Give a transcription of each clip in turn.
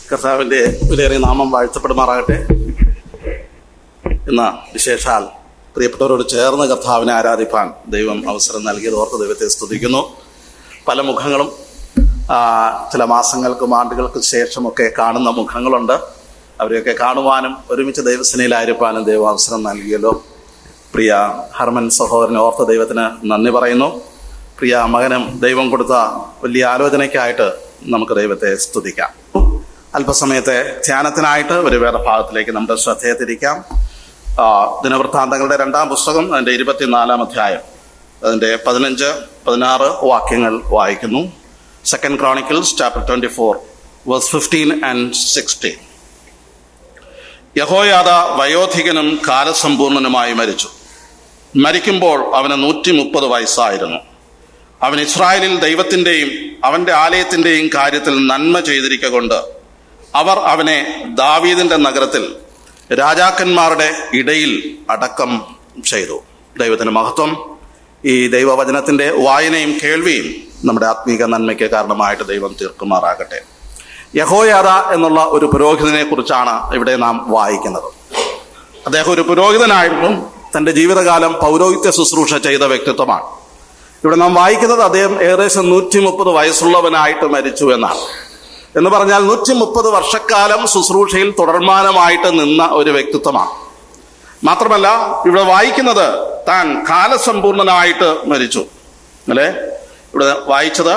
കർത്താവിൻ്റെ വിലയേറിയ നാമം വാഴ്ത്തപ്പെടുമാറാകട്ടെ. ഇന്ന് വിശേഷാൽ പ്രിയപ്പെട്ടവരോട് ചേർന്ന് കർത്താവിനെ ആരാധിപ്പാൻ ദൈവം അവസരം നൽകിയത് ഓർത്ത് ദൈവത്തെ സ്തുതിക്കുന്നു. പല മുഖങ്ങളും ചില മാസങ്ങൾക്കും ആണ്ടുകൾക്കും ശേഷമൊക്കെ കാണുന്ന മുഖങ്ങളുണ്ട്. അവരെയൊക്കെ കാണുവാനും ഒരുമിച്ച് ദൈവസേനയിലായിരിക്കാനും ദൈവം അവസരം നൽകിയല്ലോ. പ്രിയ ഹർമൻ സഹോദരനെ ഓർത്ത് ദൈവത്തിന് നന്ദി പറയുന്നു. പ്രിയ മകനും ദൈവം കൊടുത്ത വലിയ ആലോചനയ്ക്കായിട്ട് നമുക്ക് ദൈവത്തെ സ്തുതിക്കാം. അല്പസമയത്തെ ധ്യാനത്തിനായിട്ട് ഒരു വേദഭാഗത്തിലേക്ക് നമ്മുടെ ശ്രദ്ധയെ തിരിക്കാം. ദിനവൃത്താന്തങ്ങളുടെ 2-ാം പുസ്തകം അതിൻ്റെ 24-ാം അധ്യായം അതിൻ്റെ 15-16 വാക്യങ്ങൾ വായിക്കുന്നു. 2 Chronicles chapter 24 verse 15 and 16. Jehoiada വയോധികനും കാലസമ്പൂർണനുമായി മരിച്ചു. മരിക്കുമ്പോൾ അവന് 130 വയസ്സായിരുന്നു. അവൻ ഇസ്രായേലിൽ ദൈവത്തിൻ്റെയും അവൻ്റെ ആലയത്തിൻ്റെയും കാര്യത്തിൽ നന്മ ചെയ്തിരിക്കൊണ്ട് അവർ അവനെ ദാവീദിന്റെ നഗരത്തിൽ രാജാക്കന്മാരുടെ ഇടയിൽ അടക്കം ചെയ്തു. ദൈവത്തിന് മഹത്വം. ഈ ദൈവവചനത്തിൻ്റെ വായനയും കേൾവിയും നമ്മുടെ ആത്മീക നന്മയ്ക്ക് കാരണമായിട്ട് ദൈവം തീർക്കുമാറാകട്ടെ. യഹോയാദ എന്നുള്ള ഒരു പുരോഹിതനെ കുറിച്ചാണ് ഇവിടെ നാം വായിക്കുന്നത്. അദ്ദേഹം ഒരു പുരോഹിതനായിരുന്നു. തൻ്റെ ജീവിതകാലം പൗരോഹിത്യ ശുശ്രൂഷ ചെയ്ത വ്യക്തിത്വമാണ്. ഇവിടെ നാം വായിക്കുന്നത് അദ്ദേഹം ഏകദേശം 130 വയസ്സുള്ളവനായിട്ട് മരിച്ചു എന്നാണ്. എന്ന് പറഞ്ഞാൽ 130 വർഷക്കാലം ശുശ്രൂഷയിൽ തുടർമാനമായിട്ട് നിന്ന ഒരു വ്യക്തിത്വമാണ്. മാത്രമല്ല ഇവിടെ വായിക്കുന്നത് താൻ കാലസമ്പൂർണനായിട്ട് മരിച്ചു അല്ലേ. ഇവിടെ വായിച്ചത്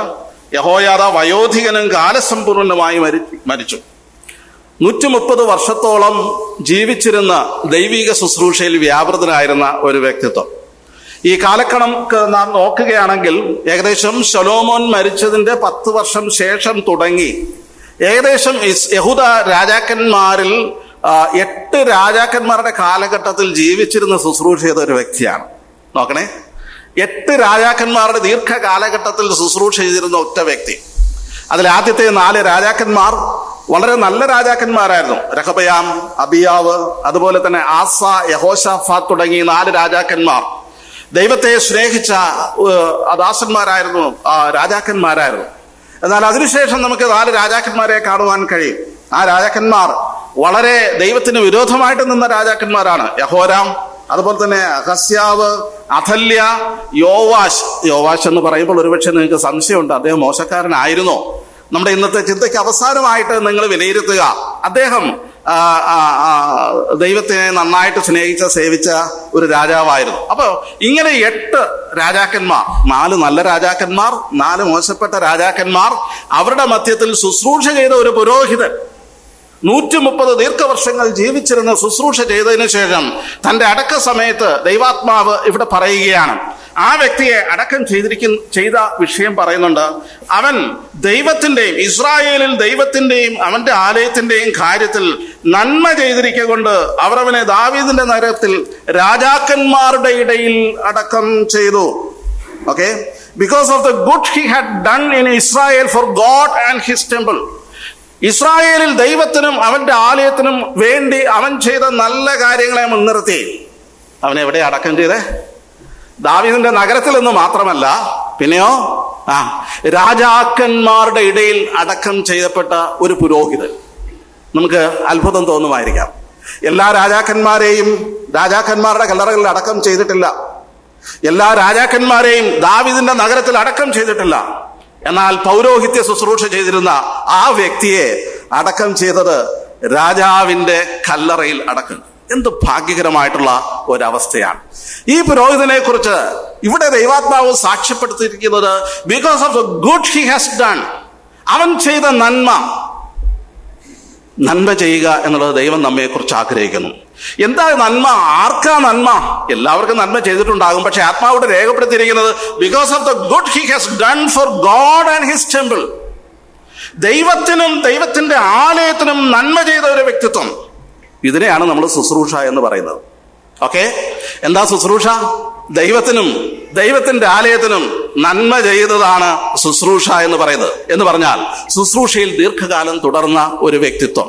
യഹോയാദ വയോധികനും കാലസമ്പൂർണനുമായി മരിച്ചു. 130 വർഷത്തോളം ജീവിച്ചിരുന്ന ദൈവിക ശുശ്രൂഷയിൽ വ്യാപൃതനായിരുന്ന ഒരു വ്യക്തിത്വം. ഈ കാലക്കണക്ക് നാം നോക്കുകയാണെങ്കിൽ ഏകദേശം ശലോമോൻ മരിച്ചതിൻ്റെ 10 വർഷം ശേഷം തുടങ്ങി ഏകദേശം യഹൂദ രാജാക്കന്മാരിൽ 8 രാജാക്കന്മാരുടെ കാലഘട്ടത്തിൽ ജീവിച്ചിരുന്ന ശുശ്രൂഷ ചെയ്ത ഒരു വ്യക്തിയാണ്. നോക്കണേ, 8 രാജാക്കന്മാരുടെ ദീർഘകാലഘട്ടത്തിൽ ശുശ്രൂഷ ചെയ്തിരുന്ന ഒറ്റ വ്യക്തി. അതിൽ ആദ്യത്തെ 4 രാജാക്കന്മാർ വളരെ നല്ല രാജാക്കന്മാരായിരുന്നു. രഹബയാം, അബിയാവ്, അതുപോലെ തന്നെ ആസ, യഹോശാഫാത്ത് തുടങ്ങി 4 രാജാക്കന്മാർ ദൈവത്തെ സ്നേഹിച്ച ദാസന്മാരായിരുന്നു, രാജാക്കന്മാരായിരുന്നു. എന്നാൽ അതിനുശേഷം നമുക്ക് 4 രാജാക്കന്മാരെ കാണുവാൻ കഴിയും. ആ രാജാക്കന്മാർ വളരെ ദൈവത്തിന് വിരോധമായിട്ട് നിന്ന രാജാക്കന്മാരാണ്. യഹോരാം, അതുപോലെ തന്നെ അഹസ്യാവ്, അഥല്യ, യോവാശ് എന്ന് പറയുമ്പോൾ ഒരുപക്ഷെ നിങ്ങൾക്ക് സംശയമുണ്ട്, അദ്ദേഹം മോശക്കാരനായിരുന്നോ? നമ്മുടെ ഇന്നത്തെ ചിന്തയ്ക്ക് അവസാനമായിട്ട് നിങ്ങൾ വിലയിരുത്തുക. അദ്ദേഹം ദൈവത്തെ നന്നായിട്ട് സ്നേഹിച്ച സേവിച്ച ഒരു രാജാവായിരുന്നു. അപ്പൊ ഇങ്ങനെ 8 രാജാക്കന്മാർ, 4 നല്ല രാജാക്കന്മാർ, 4 മോശപ്പെട്ട രാജാക്കന്മാർ, അവരുടെ മധ്യത്തിൽ ശുശ്രൂഷ ചെയ്ത ഒരു പുരോഹിതൻ 130 ദീർഘവർഷങ്ങൾ ജീവിച്ചിരുന്ന ശുശ്രൂഷ ചെയ്തതിനു ശേഷം തൻ്റെ അടക്ക സമയത്ത് ദൈവാത്മാവ് ഇവിടെ പറയുകയാണ്. ആ വ്യക്തിയെ അടക്കം ചെയ്ത വിഷയം പറയുന്നുണ്ട്. അവൻ ദൈവത്തിൻ്റെയും ഇസ്രായേലിൽ ദൈവത്തിൻ്റെയും അവൻ്റെ ആലയത്തിൻ്റെയും കാര്യത്തിൽ നന്മ ചെയ്തിരിക്കൊണ്ട് അവർ അവനെ ദാവീദിന്റെ നഗരത്തിൽ രാജാക്കന്മാരുടെ ഇടയിൽ അടക്കം ചെയ്തു. Okay, because of the good he had done in Israel for God and his temple. ഇസ്രായേലിൽ ദൈവത്തിനും അവന്റെ ആലയത്തിനും വേണ്ടി അവൻ ചെയ്ത നല്ല കാര്യങ്ങളെ മുൻനിർത്തി അവനെ എവിടെ അടക്കം ചെയ്തേ? ദാവീദിന്റെ നഗരത്തിൽ എന്ന് മാത്രമല്ല, പിന്നെയോ രാജാക്കന്മാരുടെ ഇടയിൽ അടക്കം ചെയ്യപ്പെട്ട ഒരു പുരോഹിതൻ. നമുക്ക് അത്ഭുതം തോന്നുമായിരിക്കാം. എല്ലാ രാജാക്കന്മാരെയും രാജാക്കന്മാരുടെ കല്ലറകളിൽ അടക്കം ചെയ്തിട്ടില്ല. എല്ലാ രാജാക്കന്മാരെയും ദാവീദിന്റെ നഗരത്തിൽ അടക്കം ചെയ്തിട്ടില്ല. എന്നാൽ പൗരോഹിത്യ ശുശ്രൂഷ ചെയ്തിരുന്ന ആ വ്യക്തിയെ അടക്കം ചെയ്തത് രാജാവിന്റെ കല്ലറയിൽ അടക്കം. എന്ത് ഭാഗ്യകരമായിട്ടുള്ള ഒരവസ്ഥയാണ്. ഈ പുരോഹിതനെ കുറിച്ച് ഇവിടെ ദൈവാത്മാവ് സാക്ഷ്യപ്പെടുത്തിയിരിക്കുന്നത് because of the good he has done. അവൻ ചെയ്ത നന്മ ചെയ്യുക എന്നുള്ളത് ദൈവം നമ്മെ കുറിച്ച് ആഗ്രഹിക്കുന്നു. എന്താ നന്മ? ആർക്കാ നന്മ? എല്ലാവർക്കും നന്മ ചെയ്തിട്ടുണ്ടാകും. പക്ഷെ ആത്മാവിടെ രേഖപ്പെടുത്തിയിരിക്കുന്നത് because of the good he has done for God and his temple. ദൈവത്തിനും ദൈവത്തിന്റെ ആലയത്തിനും നന്മ ചെയ്ത ഒരു വ്യക്തിത്വം. ഇതിനെയാണ് നമ്മൾ ശുശ്രൂഷ എന്ന് പറയുന്നത്. ഓക്കെ, എന്താ ശുശ്രൂഷ? ദൈവത്തിനും ദൈവത്തിന്റെ ആലയത്തിനും നന്മ ചെയ്തതാണ് ശുശ്രൂഷ എന്ന് പറയുന്നത്. എന്ന് പറഞ്ഞാൽ ശുശ്രൂഷയിൽ ദീർഘകാലം തുടർന്ന ഒരു വ്യക്തിത്വം.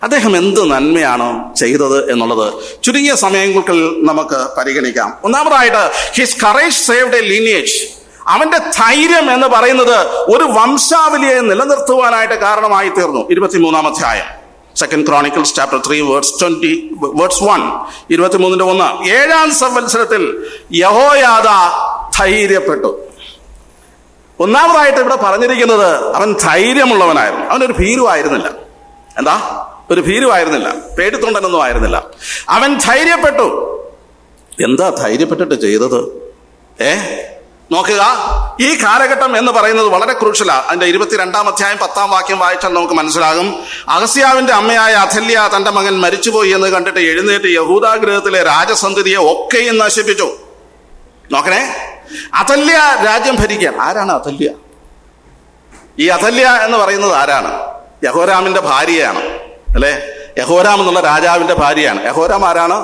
അദ്ദേഹം എന്ത് നന്മയാണ് ചെയ്തത് എന്നുള്ളത് ചുരുങ്ങിയ സമയങ്ങൾക്ക് നമുക്ക് പരിഗണിക്കാം. ഒന്നാമതായിട്ട് his courage saved A lineage. അവന്റെ ധൈര്യം എന്ന് പറയുന്നത് ഒരു വംശാവലിയെ നിലനിർത്തുവാനായിട്ട് കാരണമായി തീർന്നു. 23-ാം അധ്യായം, 2 Chronicles chapter 3 verse 1, 23-1. 7-ാം സംവത്സരത്തിൽ യഹോയാദ ധൈര്യപ്പെട്ടു. ഒന്നാമതായിട്ട് ഇവിടെ പറഞ്ഞിരിക്കുന്നത് അവൻ ധൈര്യമുള്ളവനായിരുന്നു. അവനൊരു ഭീരുവായിരുന്നില്ല. എന്താ? ഒരു ഭീരുവായിരുന്നില്ല, പേടിത്തൊണ്ടനൊന്നും ആയിരുന്നില്ല. അവൻ ധൈര്യപ്പെട്ടു. എന്താ ധൈര്യപ്പെട്ടിട്ട് ചെയ്തത്? നോക്കുക, ഈ കാലഘട്ടം എന്ന് പറയുന്നത് വളരെ ക്രൂഷ്യലാണ്. അതിന്റെ 22-ാം അധ്യായം 10-ാം വാക്യം വായിച്ചാൽ നമുക്ക് മനസ്സിലാകും. അഹസ്യാവിന്റെ അമ്മയായ അഥല്യ തന്റെ മകൻ മരിച്ചുപോയി എന്ന് കണ്ടിട്ട് എഴുന്നേറ്റ് യഹൂദാഗൃഹത്തിലെ രാജസന്തതിയെ ഒക്കെയും നശിപ്പിച്ചു. നോക്കണേ, അഥല്യ രാജ്യം ഭരിക്കാൻ. ആരാണ് അഥല്യ? ഈ അഥല്യ എന്ന് പറയുന്നത് ആരാണ്? യഹോരാമിന്റെ ഭാര്യയാണ്, അല്ലെ? യഹോരാം എന്നുള്ള രാജാവിന്റെ ഭാര്യയാണ്. യഹോരാം ആരാണ്?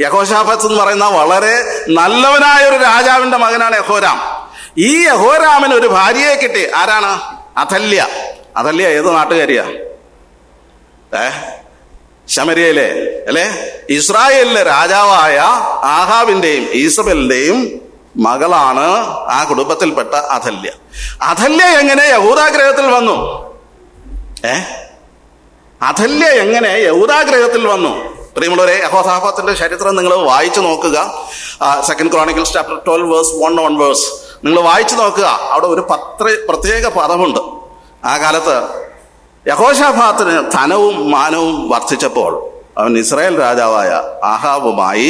യഹോശാഫത്ത് എന്ന് പറയുന്ന വളരെ നല്ലവനായ ഒരു രാജാവിന്റെ മകനാണ് യഹോരാം. ഈ യഹോരാമിന് ഒരു ഭാര്യയെ കിട്ടി. ആരാണ്? അഥല്യ. അഥല്യ ഏത് നാട്ടുകാരിയാ? ശമരിയയിലെ, അല്ലെ? ഇസ്രായേലിലെ രാജാവായ ആഹാബിന്റെയും ഈസബലിന്റെയും മകളാണ് ആ കുടുംബത്തിൽപ്പെട്ട അഥല്യ. അഥല്യ എങ്ങനെ യഹൂദാഗ്രഹത്തിൽ വന്നു? അഥല്യ എങ്ങനെ യഹൂദാഗ്രഹത്തിൽ വന്നു? പ്രിയമുള്ളവരെ, യഹോശാഫാത്തിന്റെ ചരിത്രം നിങ്ങൾ വായിച്ചു നോക്കുക. 2 Chronicles chapter 12 verse 1 onwards നിങ്ങൾ വായിച്ചു നോക്കുക. അവിടെ ഒരു പ്രത്യേക പദമുണ്ട്. ആ കാലത്ത് യഹോശാഫാത്തിന് ധനവും മാനവും വർദ്ധിച്ചപ്പോൾ അവൻ ഇസ്രായേൽ രാജാവായ ആഹാബുമായി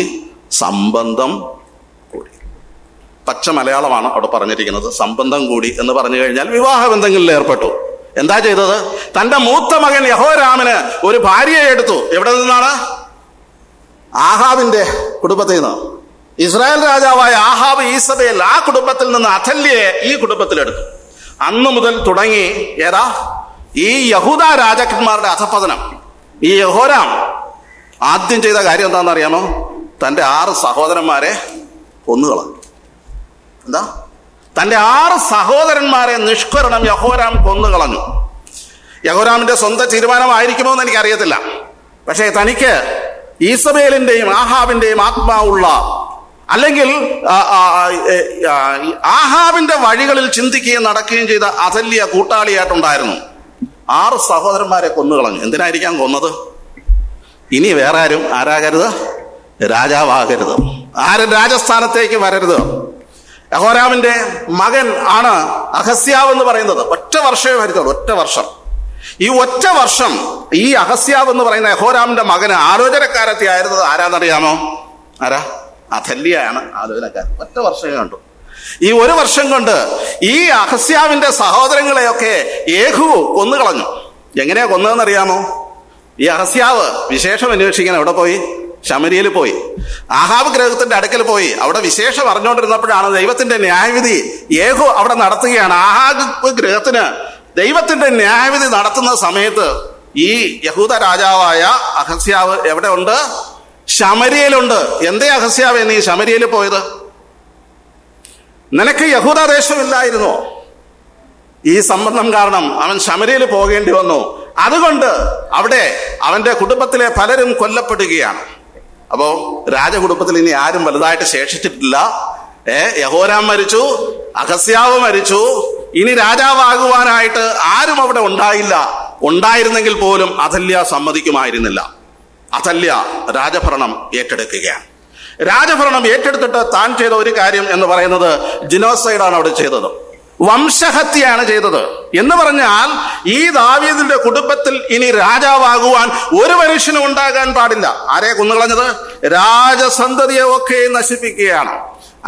സംബന്ധം കൂടി. പച്ച മലയാളമാണ് അവിടെ പറഞ്ഞിരിക്കുന്നത്. സംബന്ധം കൂടി എന്ന് പറഞ്ഞു കഴിഞ്ഞാൽ വിവാഹബന്ധങ്ങളിൽ ഏർപ്പെട്ടു. എന്താ ചെയ്തത്? തന്റെ മൂത്ത മകൻ യഹോരാമിന് ഒരു ഭാര്യയെ എടുത്തു. എവിടെ നിന്നാണ്? ആഹാബിന്റെ കുടുംബത്തിൽ നിന്ന്. ഇസ്രായേൽ രാജാവായ ആഹാബ് ഈസബേൽ ആ കുടുംബത്തിൽ നിന്ന് അഥല്യയെ ഈ കുടുംബത്തിലെടുത്തു. അന്നു മുതൽ തുടങ്ങി ഈ യഹൂദ രാജാക്കന്മാരുടെ അധപതനം. ഈ യഹോരാം ആദ്യം ചെയ്ത കാര്യം എന്താണെന്ന് അറിയാമോ? തന്റെ 6 സഹോദരന്മാരെ കൊന്നുകളഞ്ഞു. എന്താ? തന്റെ 6 സഹോദരന്മാരെ നിഷ്കരണം യഹോരാം കൊന്നുകളഞ്ഞു. യഹോരാമിന്റെ സ്വന്തം തീരുമാനമായിരിക്കുമോ എന്ന് എനിക്കറിയത്തില്ല. പക്ഷേ തനിക്ക് ഈസബേലിന്റെയും ആഹാബിന്റെയും ആത്മാവുള്ള, അല്ലെങ്കിൽ ആഹാബിന്റെ വഴികളിൽ ചിന്തിക്കുകയും നടക്കുകയും ചെയ്ത അഥല്യ കൂട്ടാളിയായിട്ടുണ്ടായിരുന്നു. 6 സഹോദരന്മാരെ കൊന്നുകളഞ്ഞു. എന്തിനായിരിക്കാം കൊന്നത്? ഇനി വേറെ ആരും ആരാകരുത്, രാജാവാകരുത്, ആരും രാജസ്ഥാനത്തേക്ക് വരരുത്. യഹോരാമിന്റെ മകൻ ആണ് അഹസ്യാവ് എന്ന് പറയുന്നത്. ഒറ്റ വർഷമേ ഭരിച്ചുള്ളൂ, ഒറ്റ വർഷം. ഈ ഒറ്റ വർഷം ഈ അഹസ്യാവ് എന്ന് പറയുന്ന യഹോരാമിന്റെ മകന് ആലോചനക്കാരത്തി ആയിരുന്നത് ആരാന്നറിയാമോ? ആരാ? അഥല്യയാണ് ആലോചനക്കാരൻ. ഒറ്റ വർഷമേ കണ്ടു. ഈ ഒരു വർഷം കൊണ്ട് ഈ അഹസ്യാവിന്റെ സഹോദരങ്ങളെയൊക്കെ യേഹൂ കൊന്നുകളഞ്ഞു. എങ്ങനെയാ കൊന്നതെന്നറിയാമോ? ഈ അഹസ്യാവ് വിശേഷം അന്വേഷിക്കാൻ എവിടെ പോയി? ശമരിയയിൽ പോയി. ആഹാബ് ഗ്രഹത്തിന്റെ അടുക്കൽ പോയി. അവിടെ വിശേഷം അറിഞ്ഞുകൊണ്ടിരുന്നപ്പോഴാണ് ദൈവത്തിന്റെ ന്യായവിധി യേഹൂ അവിടെ നടത്തുകയാണ്. ആഹാബ് ഗ്രഹത്തിന് ദൈവത്തിന്റെ ന്യായവിധി നടത്തുന്ന സമയത്ത് ഈ യഹൂദ രാജാവായ അഹസ്യാവ് എവിടെ ഉണ്ട്? ശമരിയയിലുണ്ട്. എന്തേ അഹസ്യാവ് നീ ശമരിയയിൽ പോയത്? നിനക്ക് യഹൂദദേശമില്ലായിരുന്നോ? ഈ സംബന്ധം കാരണം അവൻ ശമരിയയിൽ പോകേണ്ടി വന്നു. അതുകൊണ്ട് അവിടെ അവന്റെ കുടുംബത്തിലെ പലരും കൊല്ലപ്പെടുകയാണ്. അപ്പോ രാജകുടുംബത്തിൽ ഇനി ആരും വലുതായിട്ട് ശേഷിച്ചിട്ടില്ല. യഹോരാം മരിച്ചു, അഹസ്യാവ് മരിച്ചു. ഇനി രാജാവാകുവാനായിട്ട് ആരും അവിടെ ഉണ്ടായില്ല. ഉണ്ടായിരുന്നെങ്കിൽ പോലും അഥല്യ സമ്മതിക്കുമായിരുന്നില്ല. അഥല്യ രാജഭരണം ഏറ്റെടുക്കുകയാണ്. രാജഭരണം ഏറ്റെടുത്തിട്ട് താൻ ചെയ്ത ഒരു കാര്യം എന്ന് പറയുന്നത് ജിനോസൈഡാണ് അവിടെ ചെയ്തത്. വംശഹത്യയാണ് ചെയ്തത്. എന്ന് പറഞ്ഞാൽ ഈ ദാവീദിന്റെ കുടുംബത്തിൽ ഇനി രാജാവാകുവാൻ ഒരു മനുഷ്യനും ഉണ്ടാകാൻ പാടില്ല. ആരെ കൊന്നുകളഞ്ഞത്? രാജസന്തതിയെ ഒക്കെ നശിപ്പിക്കുകയാണ്.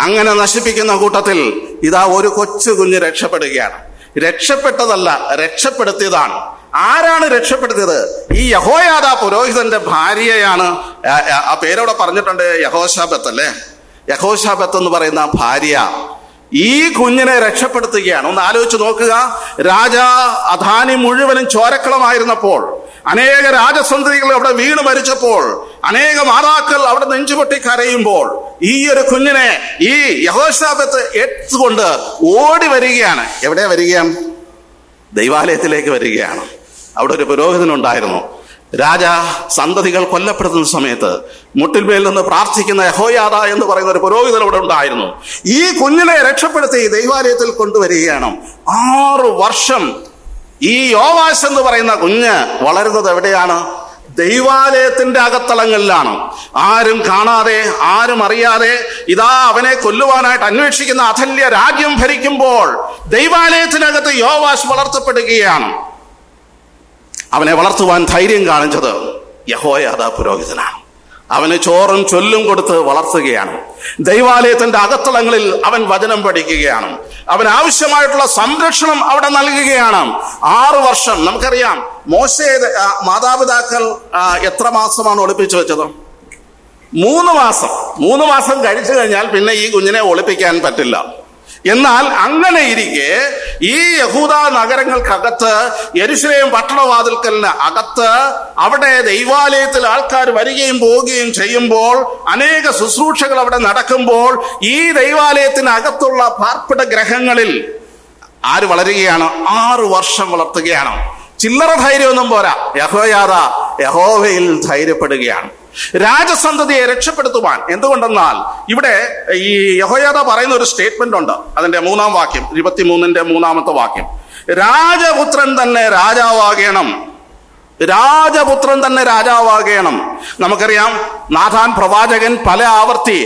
അങ്ങനെ നശിപ്പിക്കുന്ന കൂട്ടത്തിൽ ഇതാ ഒരു കൊച്ചു കുഞ്ഞ് രക്ഷപ്പെടുകയാണ്. രക്ഷപ്പെട്ടതല്ല, രക്ഷപ്പെടുത്തിയതാണ്. ആരാണ് രക്ഷപ്പെടുത്തിയത്? ഈ യഹോയാദാ പുരോഹിതന്റെ ഭാര്യയാണ്. ആ പേരവിടെ പറഞ്ഞിട്ടുണ്ട്, യഹോശാബത്ത് അല്ലേ? യഹോശാബത്ത് എന്ന് പറയുന്ന ഭാര്യ ഈ കുഞ്ഞിനെ രക്ഷപ്പെടുത്തുകയാണ്. ഒന്ന് ആലോചിച്ച് നോക്കുക. രാജാ അധാനി മുഴുവനും ചോരക്കളമായിരുന്നപ്പോൾ, അനേക രാജസന്തതികൾ അവിടെ വീണ് മരിച്ചപ്പോൾ, അനേക മാതാക്കൾ അവിടെ നെഞ്ചുപൊട്ടി കരയുമ്പോൾ, ഈ ഒരു കുഞ്ഞിനെ ഈ യഹോശാബത്ത് എടുത്തുകൊണ്ട് ഓടി വരികയാണ്. എവിടെ വരികയാണ്? ദൈവാലയത്തിലേക്ക് വരികയാണ്. അവിടെ ഒരു പുരോഹിതനുണ്ടായിരുന്നു. സന്തതികൾ കൊല്ലപ്പെടുന്ന സമയത്ത് മുട്ടിന്മേൽ നിന്ന് പ്രാർത്ഥിക്കുന്ന യഹോയാദ എന്ന് പറയുന്ന ഒരു പുരോഹിതൻ അവിടെ ഉണ്ടായിരുന്നു. ഈ കുഞ്ഞിനെ രക്ഷപ്പെടുത്തി ദൈവാലയത്തിൽ കൊണ്ടുവരികയാണ്. 6 വർഷം ഈ യോവാശ് എന്ന് പറയുന്ന കുഞ്ഞ് വളരുന്നത് എവിടെയാണ്? ദൈവാലയത്തിന്റെ അകത്തളങ്ങളിലാണ്. ആരും കാണാതെ, ആരും അറിയാതെ ഇതാ അവനെ കൊല്ലുവാനായിട്ട് അന്വേഷിക്കുന്ന അഥല്യ രാജ്യം ഭരിക്കുമ്പോൾ ദൈവാലയത്തിനകത്ത് യോവാശ് വളർത്തപ്പെടുകയാണ്. അവനെ വളർത്തുവാൻ ധൈര്യം കാണിച്ചത് യഹോയാദ പുരോഹിതനാണ്. അവന് ചോറും ചൊല്ലും കൊടുത്ത് വളർത്തുകയാണ്. ദൈവാലയത്തിന്റെ അകത്തളങ്ങളിൽ അവൻ വചനം പഠിക്കുകയാണ്. അവന് ആവശ്യമായിട്ടുള്ള സംരക്ഷണം അവിടെ നൽകുകയാണ്. 6 വർഷം. നമുക്കറിയാം മോശയുടെ മാതാപിതാക്കൾ എത്ര മാസമാണ് ഒളിപ്പിച്ചു വെച്ചത്? 3 മാസം. 3 മാസം കഴിച്ചു കഴിഞ്ഞാൽ പിന്നെ ഈ കുഞ്ഞിനെ ഒളിപ്പിക്കാൻ പറ്റില്ല. എന്നാൽ അങ്ങനെ ഇരിക്കെ ഈ യഹൂദ നഗരങ്ങൾക്കകത്ത്, യെരുശലേം പട്ടണവാതിൽക്കലിന് അകത്ത്, അവിടെ ദൈവാലയത്തിൽ ആൾക്കാർ വരികയും പോവുകയും ചെയ്യുമ്പോൾ, അനേക ശുശ്രൂഷകൾ അവിടെ നടക്കുമ്പോൾ, ഈ ദൈവാലയത്തിനകത്തുള്ള പാർപ്പിട ഗ്രഹങ്ങളിൽ ആര് വളരുകയാണ്? 6 വർഷം വളർത്തുകയാണ്. ചില്ലറ ധൈര്യമൊന്നും പോരാ. യഹോയാദ യഹോവയിൽ ധൈര്യപ്പെടുകയാണ് രാജസന്തതിയെ രക്ഷപ്പെടുത്തുവാൻ. എന്തുകൊണ്ടെന്നാൽ ഇവിടെ ഈ യഹോയാദ പറയുന്ന ഒരു സ്റ്റേറ്റ്മെന്റ് ഉണ്ട്. അതിന്റെ 3-ാം വാക്യം, 23-ന്റെ 3-ാമത്തെ വാക്യം. രാജപുത്രൻ തന്നെ രാജാവാകണം. രാജപുത്രൻ തന്നെ രാജാവാകണം. നമുക്കറിയാം നാഥാൻ പ്രവാചകൻ പല ആവർത്തി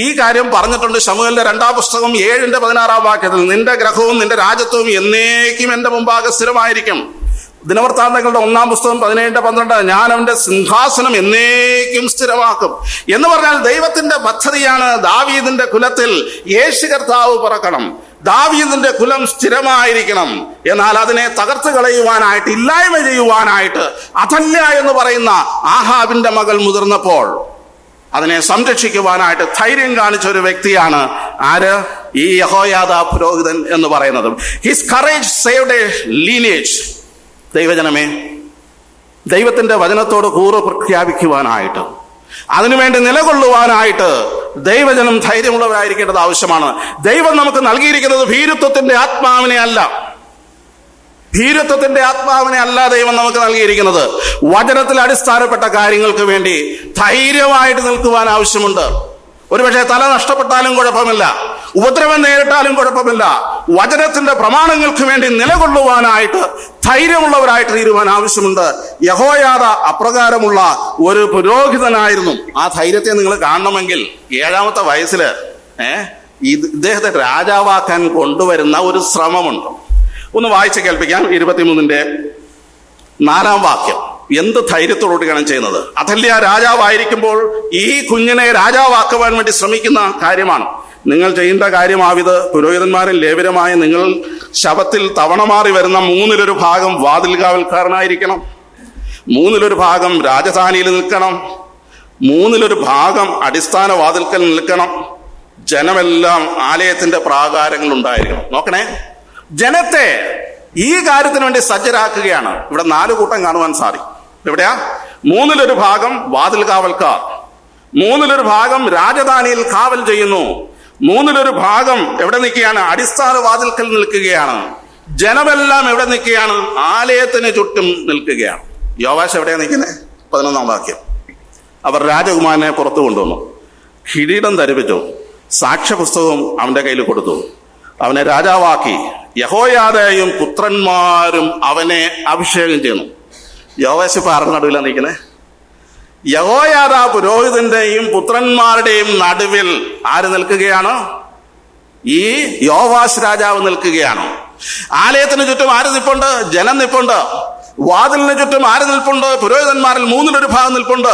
ഈ കാര്യം പറഞ്ഞിട്ടുണ്ട്. ശമൂവേലിന്റെ 2-ാം പുസ്തകം 7-ന്റെ 16-ാം വാക്യത്തിൽ, നിന്റെ ഗ്രഹവും നിന്റെ രാജ്യത്വവും എന്നേക്കും എന്റെ മുമ്പാകെ സ്ഥിരമായിരിക്കും. ദിനവൃത്താന്തങ്ങളുടെ 1-ാം പുസ്തകം 17-ന്റെ 12, ഞാൻ അവന്റെ സിംഹാസനം എന്നേക്കും സ്ഥിരമാക്കും. എന്ന് പറഞ്ഞാൽ ദൈവത്തിന്റെ പദ്ധതിയാണ് ദാവീദിന്റെ കുലത്തിൽ യേശു കർത്താവ് പിറക്കണം. ദാവീദിന്റെ കുലം സ്ഥിരമായിരിക്കണം. എന്നാൽ അതിനെ തകർത്ത് കളയുവാനായിട്ട്, ഇല്ലായ്മ ചെയ്യുവാനായിട്ട് അഥല്യ എന്ന് പറയുന്ന ആഹാബിന്റെ മകൾ മുതിർന്നപ്പോൾ അതിനെ സംരക്ഷിക്കുവാനായിട്ട് ധൈര്യം കാണിച്ച ഒരു വ്യക്തിയാണ് ആര്? ഈ യഹോയാദ പുരോഹിതൻ എന്ന് പറയുന്നത്. His courage saved A lineage. ദൈവജനമേ, ദൈവത്തിന്റെ വചനത്തോട് കൂറ് പ്രഖ്യാപിക്കുവാനായിട്ട്, അതിനുവേണ്ടി നിലകൊള്ളുവാനായിട്ട് ദൈവജനം ധൈര്യമുള്ളവരായിരിക്കേണ്ടത് ആവശ്യമാണ്. ദൈവം നമുക്ക് നൽകിയിരിക്കുന്നത് ഭീരുത്വത്തിന്റെ ആത്മാവിനെ അല്ല. ഭീരുത്വത്തിന്റെ ആത്മാവിനെ അല്ല ദൈവം നമുക്ക് നൽകിയിരിക്കുന്നത്. വചനത്തിൽ അടിസ്ഥാനപ്പെട്ട കാര്യങ്ങൾക്ക് വേണ്ടി ധൈര്യമായിട്ട് നിൽക്കുവാൻ ആവശ്യമുണ്ട്. ഒരുപക്ഷെ തല നഷ്ടപ്പെട്ടാലും കുഴപ്പമില്ല, ഉപദ്രവം നേരിട്ടാലും കുഴപ്പമില്ല. വചനത്തിന്റെ പ്രമാണങ്ങൾക്ക് വേണ്ടി നിലകൊള്ളുവാനായിട്ട് ധൈര്യമുള്ളവരായിട്ട് തീരുവാൻ ആവശ്യമുണ്ട്. യഹോയാദ അപ്രകാരമുള്ള ഒരു പുരോഹിതനായിരുന്നു. ആ ധൈര്യത്തെ നിങ്ങൾ കാണണമെങ്കിൽ 7-ാമത്തെ വയസ്സിൽ ഇദ്ദേഹത്തെ രാജാവാക്കാൻ കൊണ്ടുവരുന്ന ഒരു ശ്രമമുണ്ട്. ഒന്ന് വായിച്ച് കേൾപ്പിക്കാം. 23-ന്റെ 4-ാം വാക്യം. എന്ത് ധൈര്യത്തോടുകൂടിയാണ് ചെയ്യുന്നത്? അഥല്യ രാജാവായിരിക്കുമ്പോൾ ഈ കുഞ്ഞിനെ രാജാവാക്കുവാൻ വേണ്ടി ശ്രമിക്കുന്ന കാര്യമാണ്. നിങ്ങൾ ചെയ്യേണ്ട കാര്യമാവിത്: പുരോഹിതന്മാരും ലേവ്യരുമായ നിങ്ങൾ ശബത്തിൽ തവണ മാറി വരുന്ന 1/3 ഭാഗം വാതിൽകാവൽക്കാരനായിരിക്കണം, 1/3 ഭാഗം രാജധാനിയിൽ നിൽക്കണം, 1/3 ഭാഗം അടിസ്ഥാന വാതിൽക്കൽ നിൽക്കണം. ജനമെല്ലാം ആലയത്തിന്റെ പ്രാകാരങ്ങൾ ഉണ്ടായിരിക്കണം. നോക്കണേ, ജനത്തെ ഈ കാര്യത്തിന് വേണ്ടി സജ്ജരാക്കുകയാണ്. ഇവിടെ 4 കൂട്ടം കാണുവാൻ സാധിക്കും. എവിടെയാ? 1/3 ഭാഗം വാതിൽ കാവൽക്കാർ, 1/3 ഭാഗം രാജധാനിയിൽ കാവൽ ചെയ്യുന്നു, 1/3 ഭാഗം എവിടെ നിൽക്കുകയാണ്? അടിസ്ഥാന വാതിൽക്കൽ നിൽക്കുകയാണ്. ജനമെല്ലാം എവിടെ നിൽക്കുകയാണ്? ആലയത്തിന് ചുറ്റും നിൽക്കുകയാണ്. യോവാശ് എവിടെയാണ് നിൽക്കുന്നത്? 11-ാം വാക്യം. അവർ രാജകുമാരനെ പുറത്തു കൊണ്ടുവന്നു, കിരീടം ധരിപ്പിച്ചു, സാക്ഷ്യപുസ്തകവും അവന്റെ കയ്യിൽ കൊടുത്തു, അവനെ രാജാവാക്കി. യഹോയാദയും പുത്രന്മാരും അവനെ അഭിഷേകം ചെയ്യുന്നു. യോവാശ് ആരുടെ നടുവിലാണ് നിൽക്കുന്നത്? യഹോയാദ പുരോഹിതന്റെയും പുത്രന്മാരുടെയും നടുവിൽ ആര് നിൽക്കുകയാണ്? ഈ യോവാശ് രാജാവ് നിൽക്കുകയാണ്. ആലയത്തിന് ചുറ്റും ആര് നിൽപ്പുണ്ട്? ജനം നിൽപ്പുണ്ട്. വാതിലിന് ചുറ്റും ആര് നിൽപ്പുണ്ട്? പുരോഹിതന്മാരിൽ 1/3 ഭാഗം നിൽപ്പുണ്ട്.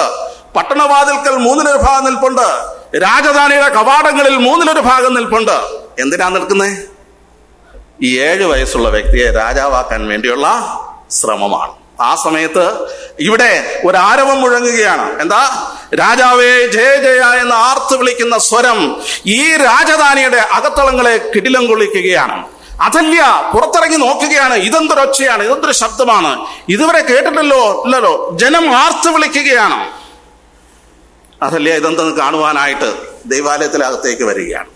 പട്ടണവാതിൽക്കൽ 1/3 ഭാഗം നിൽപ്പുണ്ട്. രാജധാനിയുടെ കവാടങ്ങളിൽ 1/3 ഭാഗം നിൽപ്പുണ്ട്. എന്തിനാ നിൽക്കുന്നത്? ഈ 7 വയസ്സുള്ള വ്യക്തിയെ രാജാവാക്കാൻ വേണ്ടിയുള്ള ശ്രമമാണ്. ആ സമയത്ത് ഇവിടെ ഒരു ആരവം മുഴങ്ങുകയാണ്. എന്താ? രാജാവേ ജയ ജയ എന്ന് ആർത്ത് വിളിക്കുന്ന സ്വരം ഈ രാജധാനിയുടെ അകത്തളങ്ങളെ കിടിലം കൊള്ളിക്കുകയാണ്. അഥല്യ പുറത്തിറങ്ങി നോക്കുകയാണ്. ഇതെന്തൊരൊച്ചയാണ്, ഇതെന്തൊരു ശബ്ദമാണ്, ഇതുവരെ കേട്ടിട്ടില്ലല്ലോ ഇല്ലല്ലോ. ജനം ആർത്ത് വിളിക്കുകയാണ്. അഥല്യ ഇതെന്തെന്ന് കാണുവാനായിട്ട് ദൈവാലയത്തിനകത്തേക്ക് വരികയാണ്.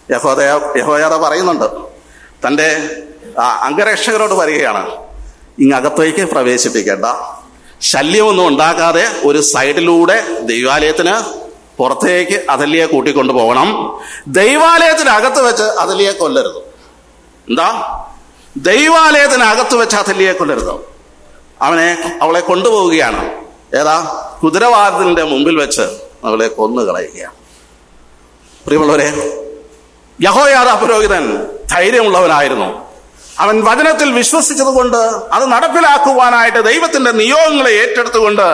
യഹോയാദ പറയുന്നുണ്ട്, തൻ്റെ അംഗരക്ഷകരോട് പറയുകയാണ്, ഇങ്ങകത്തേക്ക് പ്രവേശിപ്പിക്കേണ്ട, ശല്യമൊന്നും ഉണ്ടാക്കാതെ ഒരു സൈഡിലൂടെ ദൈവാലയത്തിന് പുറത്തേക്ക് അഥല്യയെ കൂട്ടിക്കൊണ്ടു പോകണം. ദൈവാലയത്തിനകത്ത് വെച്ച് അഥല്യയെ കൊല്ലരുത്. എന്താ? ദൈവാലയത്തിനകത്ത് വെച്ച് അഥല്യയെ കൊല്ലരുത്. അവളെ കൊണ്ടുപോവുകയാണ്. ഏതാ? കുതിരവാതിലിന്റെ മുമ്പിൽ വെച്ച് അവളെ കൊന്നു കളയുകയാണ്. പ്രിയമുള്ളവരെ, യഹോയാദാ പുരോഹിതൻ ധൈര്യമുള്ളവനായിരുന്നു. അവൻ വചനത്തിൽ വിശ്വസിച്ചതുകൊണ്ട് അത് നടപ്പിലാക്കുവാനായിട്ട് ദൈവത്തിന്റെ നിയോഗങ്ങളെ ഏറ്റെടുത്തുകൊണ്ട്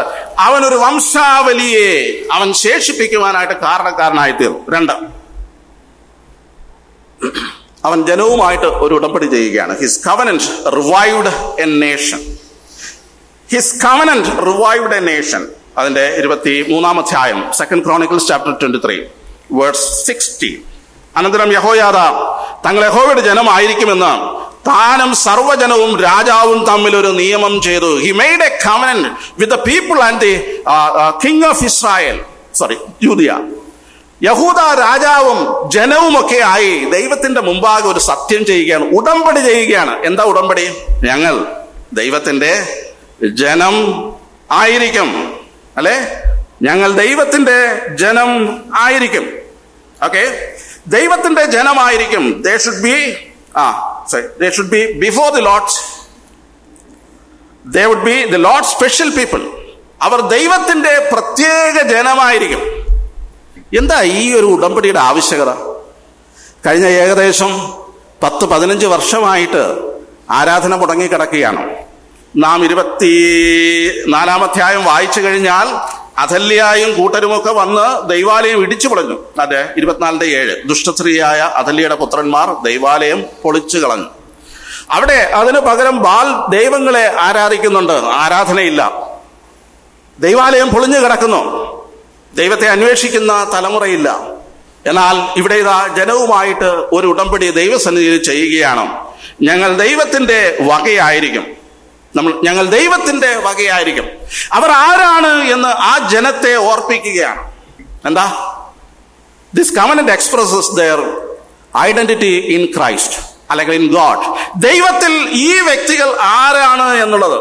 അവനൊരു വംശാവലിയെ അവൻ ശേഷിപ്പിക്കുവാനായിട്ട് കാരണക്കാരനായി തീർന്നു. 2, അവൻ ജനവുമായിട്ട് ഒരു ഉടമ്പടി ചെയ്യുകയാണ്. His covenant revived A nation. His covenant revived A nation. അതിന്റെ 23-ാം അധ്യായം 2 Chronicles chapter 23 verse 16. അനന്തരം യഹോയാദാ തങ്ങൾ യഹോവയുടെ ജനമായിരിക്കുമെന്ന് താനും സർവ്വജനവും രാജാവും തമ്മിൽ ഒരു നിയമം ചെയ്തു. He made a covenant with the people and the king of Israel, Judea. യഹൂദ രാജാവും ജനവുമൊക്കെ ആയി ദൈവത്തിന്റെ മുമ്പാകെ ഒരു സത്യം ചെയ്യുകയാണ്, ഉടമ്പടി ചെയ്യുകയാണ്. എന്താ ഉടമ്പടി? ഞങ്ങൾ ദൈവത്തിന്റെ ജനം ആയിരിക്കും, അല്ലെ? ഞങ്ങൾ ദൈവത്തിന്റെ ജനം ആയിരിക്കും. ഓക്കെ, ദൈവത്തിന്റെ ജനമായിരിക്കും. They should be before the Lord. They would be the Lord's special people. അവർ ദൈവത്തിന്റെ പ്രത്യേക ജനമായിരിക്കും. എന്താ ഈ ഒരു ഉടമ്പടിയുടെ ആവശ്യകത? കഴിഞ്ഞ ഏകദേശം 10-15 വർഷമായിട്ട് ആരാധന മുടങ്ങിക്കിടക്കുകയാണ്. നാം 24-ാം അധ്യായം വായിച്ചു കഴിഞ്ഞാൽ അഥല്യായും കൂട്ടരുമൊക്കെ വന്ന് ദൈവാലയം ഇടിച്ചു പൊളിഞ്ഞു. അതെ, 24:7 ദുഷ്ടസ്ത്രീയായ അഥല്യയുടെ പുത്രന്മാർ ദൈവാലയം പൊളിച്ചു കളഞ്ഞു. അവിടെ അതിനു പകരം ബാൽ ദൈവങ്ങളെ ആരാധിക്കുന്നുണ്ട്, ആരാധനയില്ല. ദൈവാലയം പൊളിഞ്ഞു കിടക്കുന്നു, ദൈവത്തെ അന്വേഷിക്കുന്ന തലമുറയില്ല. എന്നാൽ ഇവിടെ ഇതാ ജനവുമായിട്ട് ഒരു ഉടമ്പടി ദൈവസന്നിധിയിൽ ചെയ്യുകയാണ്. ഞങ്ങൾ ദൈവത്തിന്റെ വകയായിരിക്കും, ഞങ്ങൾ ദൈവത്തിന്റെ വകയായിരിക്കും. അവർ ആരാണ് എന്ന് ആ ജനത്തെ ഓർപ്പിക്കുകയാണ്. എന്താ? This covenant expresses their identity in Christ, അല്ലെങ്കിൽ ഇൻ ഗോഡ്. ദൈവത്തിൽ ഈ വ്യക്തികൾ ആരാണ് എന്നുള്ളത്.